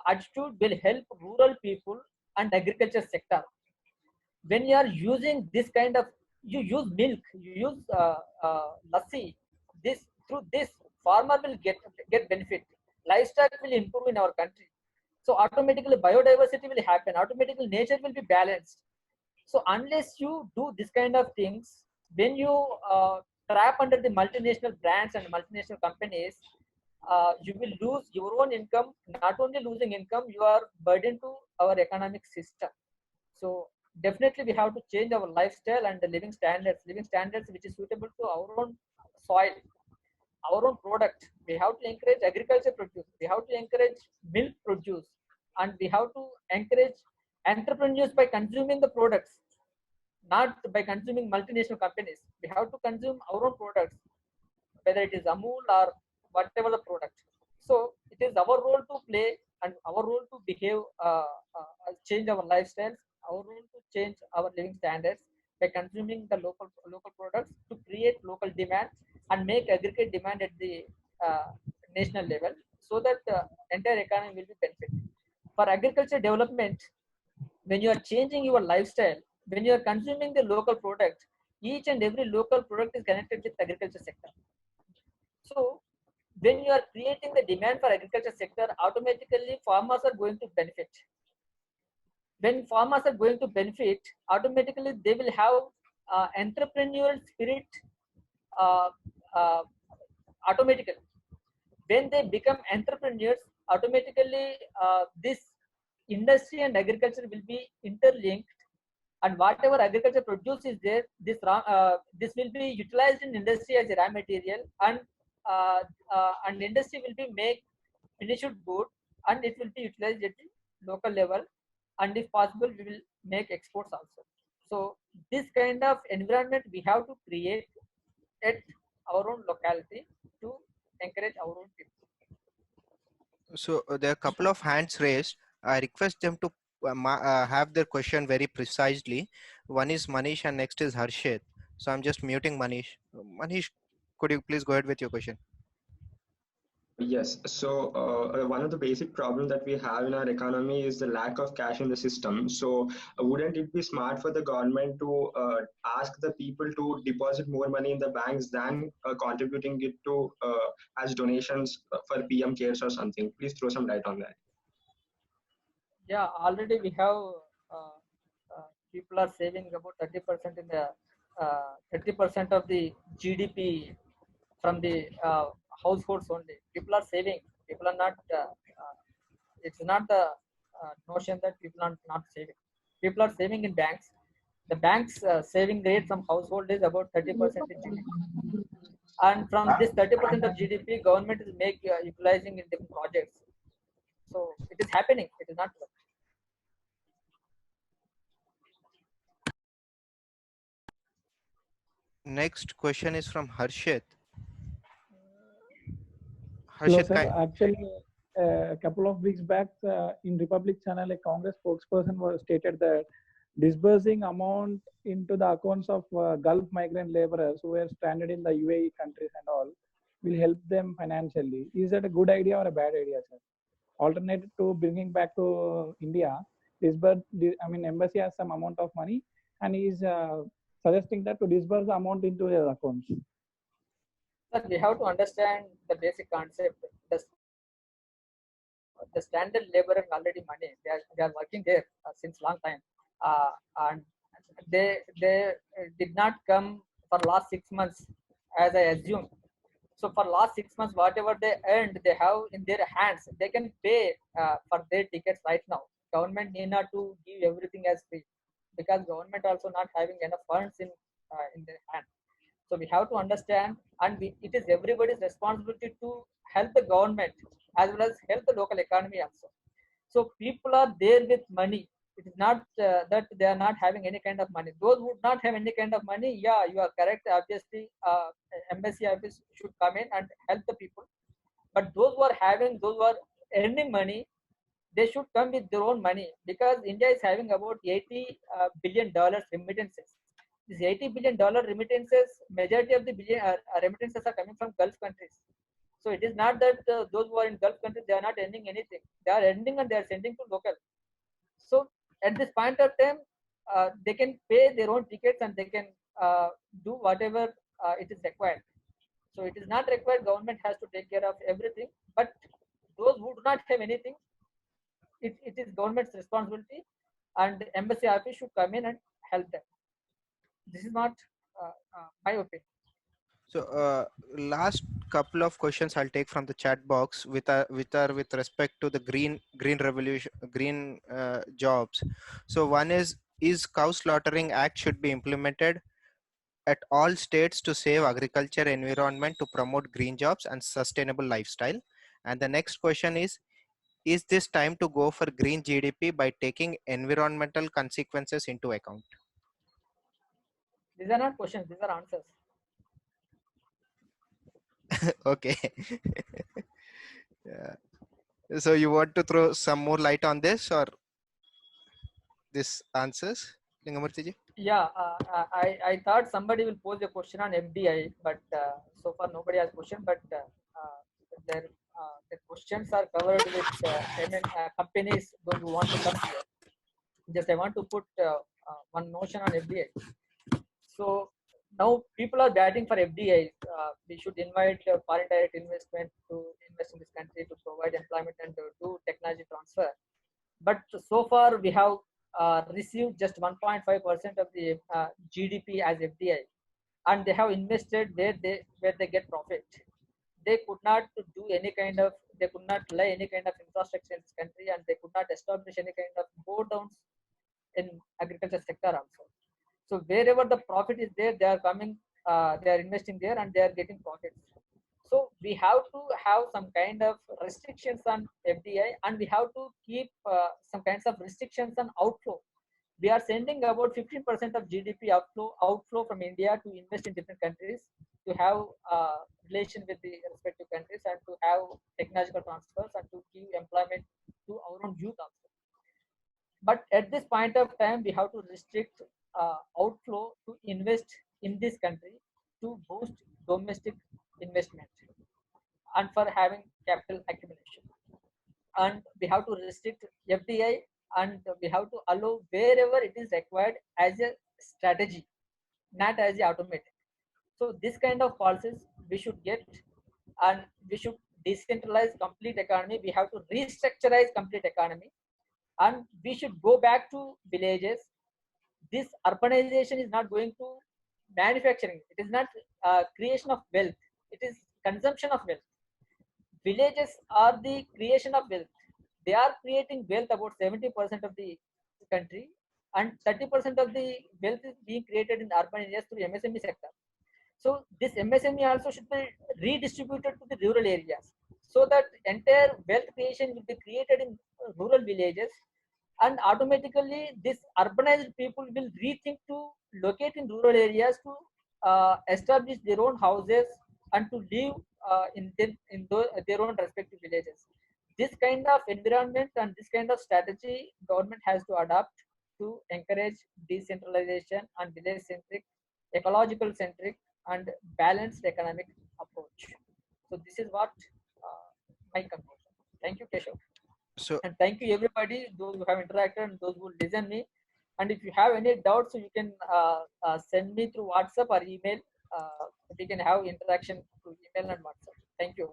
attitude will help rural people and agriculture sector. When you are using this kind of, you use milk, you use lassi, this through this farmer will get benefit, livestock will improve in our country, so automatically biodiversity will happen, automatically nature will be balanced. So unless you do this kind of things, when you trap under the multinational brands and multinational companies, you will lose your own income. Not only losing income, you are burdened to our economic system. So definitely we have to change our lifestyle and the living standards which is suitable to our own soil, our own product. We have to encourage agriculture produce, we have to encourage milk produce, and we have to encourage entrepreneurs by consuming the products, not by consuming multinational companies. We have to consume our own products, whether it is Amul or whatever the product. So it is our role to play and our role to behave, change our lifestyles, our role to change our living standards by consuming the local products to create local demand and make aggregate demand at the national level, so that the entire economy will be benefited. For agriculture development, when you are changing your lifestyle, when you are consuming the local product, each and every local product is connected with agriculture sector. So when you are creating the demand for agriculture sector, automatically farmers are going to benefit. When farmers are going to benefit, automatically they will have entrepreneurial spirit automatically. When they become entrepreneurs, automatically this industry and agriculture will be interlinked, and whatever agriculture produce is there, this will be utilized in industry as a raw material, and industry will be make finished good, and it will be utilized at the local level, and if possible we will make exports also. So this kind of environment we have to create at our own locality to encourage our own people. So there are a couple of hands raised. I request them to have their question very precisely. One is Manish and next is Harshit. So I'm just muting Manish. Manish, could you please go ahead with your question? Yes. So one of the basic problems that we have in our economy is the lack of cash in the system. So wouldn't it be smart for the government to ask the people to deposit more money in the banks than contributing it to as donations for PM cares or something? Please throw some light on that. Yeah, already we have people are saving about 30% in the 30% of the GDP from the households only. People are saving. People are not. It's not the notion that people are not saving. People are saving in banks. The banks saving rate from household is about 30% in GDP. And from this 30% of GDP, government is utilizing in different projects. So it is happening. It is not. Next question is from Harshit. Hello, Harshit, sir. Actually, a couple of weeks back, in Republic Channel, a Congress spokesperson was stated that disbursing amount into the accounts of Gulf migrant laborers who were stranded in the UAE countries and all will help them financially. Is that a good idea or a bad idea, sir? Alternative to bringing back to India, embassy has some amount of money and is suggesting that to disburse the amount into their accounts. Sir, we have to understand the basic concept. The standard laborer already money. They are working there since long time, and they did not come for last 6 months, as I assume. So for last 6 months, whatever they earned, they have in their hands. They can pay for their tickets right now. Government need not to give everything as free, because government also not having enough funds in their hand. So we have to understand, and it is everybody's responsibility to help the government as well as help the local economy also. So people are there with money. It is not that they are not having any kind of money. Those who would not have any kind of money, yeah, you are correct. Obviously, embassy office should come in and help the people. But those who are earning money, they should come with their own money, because India is having about $80 billion remittances. This $80 billion remittances, majority of the remittances are coming from Gulf countries. So it is not that those who are in Gulf countries, they are not earning anything. They are earning and they are sending to local. So at this point of time, they can pay their own tickets and they can do whatever it is required. So it is not required. Government has to take care of everything. But those who do not have anything, it is government's responsibility, and embassy office should come in and help them. This is not my opinion. So last couple of questions I'll take from the chat box with respect to the green revolution, green jobs. So one is Cow Slaughtering Act should be implemented at all states to save agriculture environment to promote green jobs and sustainable lifestyle. And the next question is this time to go for green GDP by taking environmental consequences into account? These are not questions, these are answers. Okay. Yeah. So you want to throw some more light on this or this answers, Lingamurthy ji? Yeah, I thought somebody will pose a question on FDI, but so far nobody has question. But their questions are covered with companies those who want to come here. Just I want to put one notion on FDI. So now people are batting for FDI. We should invite foreign direct investment to invest in this country, to provide employment and to do technology transfer. But so far we have received just 1.5% of the GDP as FDI, and they have invested where they get profit. They could not do any kind of, they could not lay any kind of infrastructure in this country, and they could not establish any kind of go downs in agriculture sector also. So wherever the profit is there, they are coming, they are investing there, and they are getting profits. So we have to have some kind of restrictions on FDI, and we have to keep some kinds of restrictions on outflow. We are sending about 15% of GDP outflow from India to invest in different countries, to have relation with the respective countries, and to have technological transfers, and to give employment to our own youth also. But at this point of time, we have to restrict outflow to invest in this country to boost domestic investment. and for having capital accumulation. And we have to restrict FDI, and we have to allow wherever it is required as a strategy, not as a automatic. So this kind of policies we should get, and we should decentralize complete economy. We have to restructureize complete economy, and we should go back to villages. This urbanization is not going to manufacturing. It is not creation of wealth. It is consumption of wealth. Villages are the creation of wealth. They are creating wealth about 70% of the country, and 30% of the wealth is being created in the urban areas through MSME sector. So this MSME also should be redistributed to the rural areas, so that entire wealth creation will be created in rural villages, and automatically this urbanized people will rethink to locate in rural areas to establish their own houses and to live their own respective villages. This kind of environment and this kind of strategy government has to adopt to encourage decentralization and village centric, ecological centric, and balanced economic approach. So this is what my conclusion. Thank you, Keshav. So And thank you everybody, those who have interacted and those who listen me. And if you have any doubts, you can send me through WhatsApp or email. We can have interaction through email and WhatsApp. Thank you.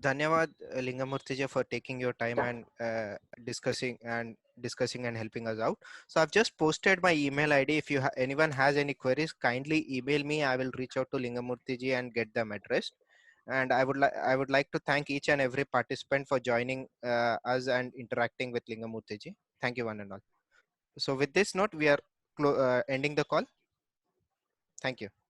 Dhanyawad Lingamurthy for taking your time and discussing and helping us out. So I've just posted my email ID. If anyone has any queries, kindly email me. I will reach out to Lingamurthy and get them addressed. And I would like to thank each and every participant for joining us and interacting with Lingamurthy. Thank you one and all. So with this note, we are ending the call. Thank you.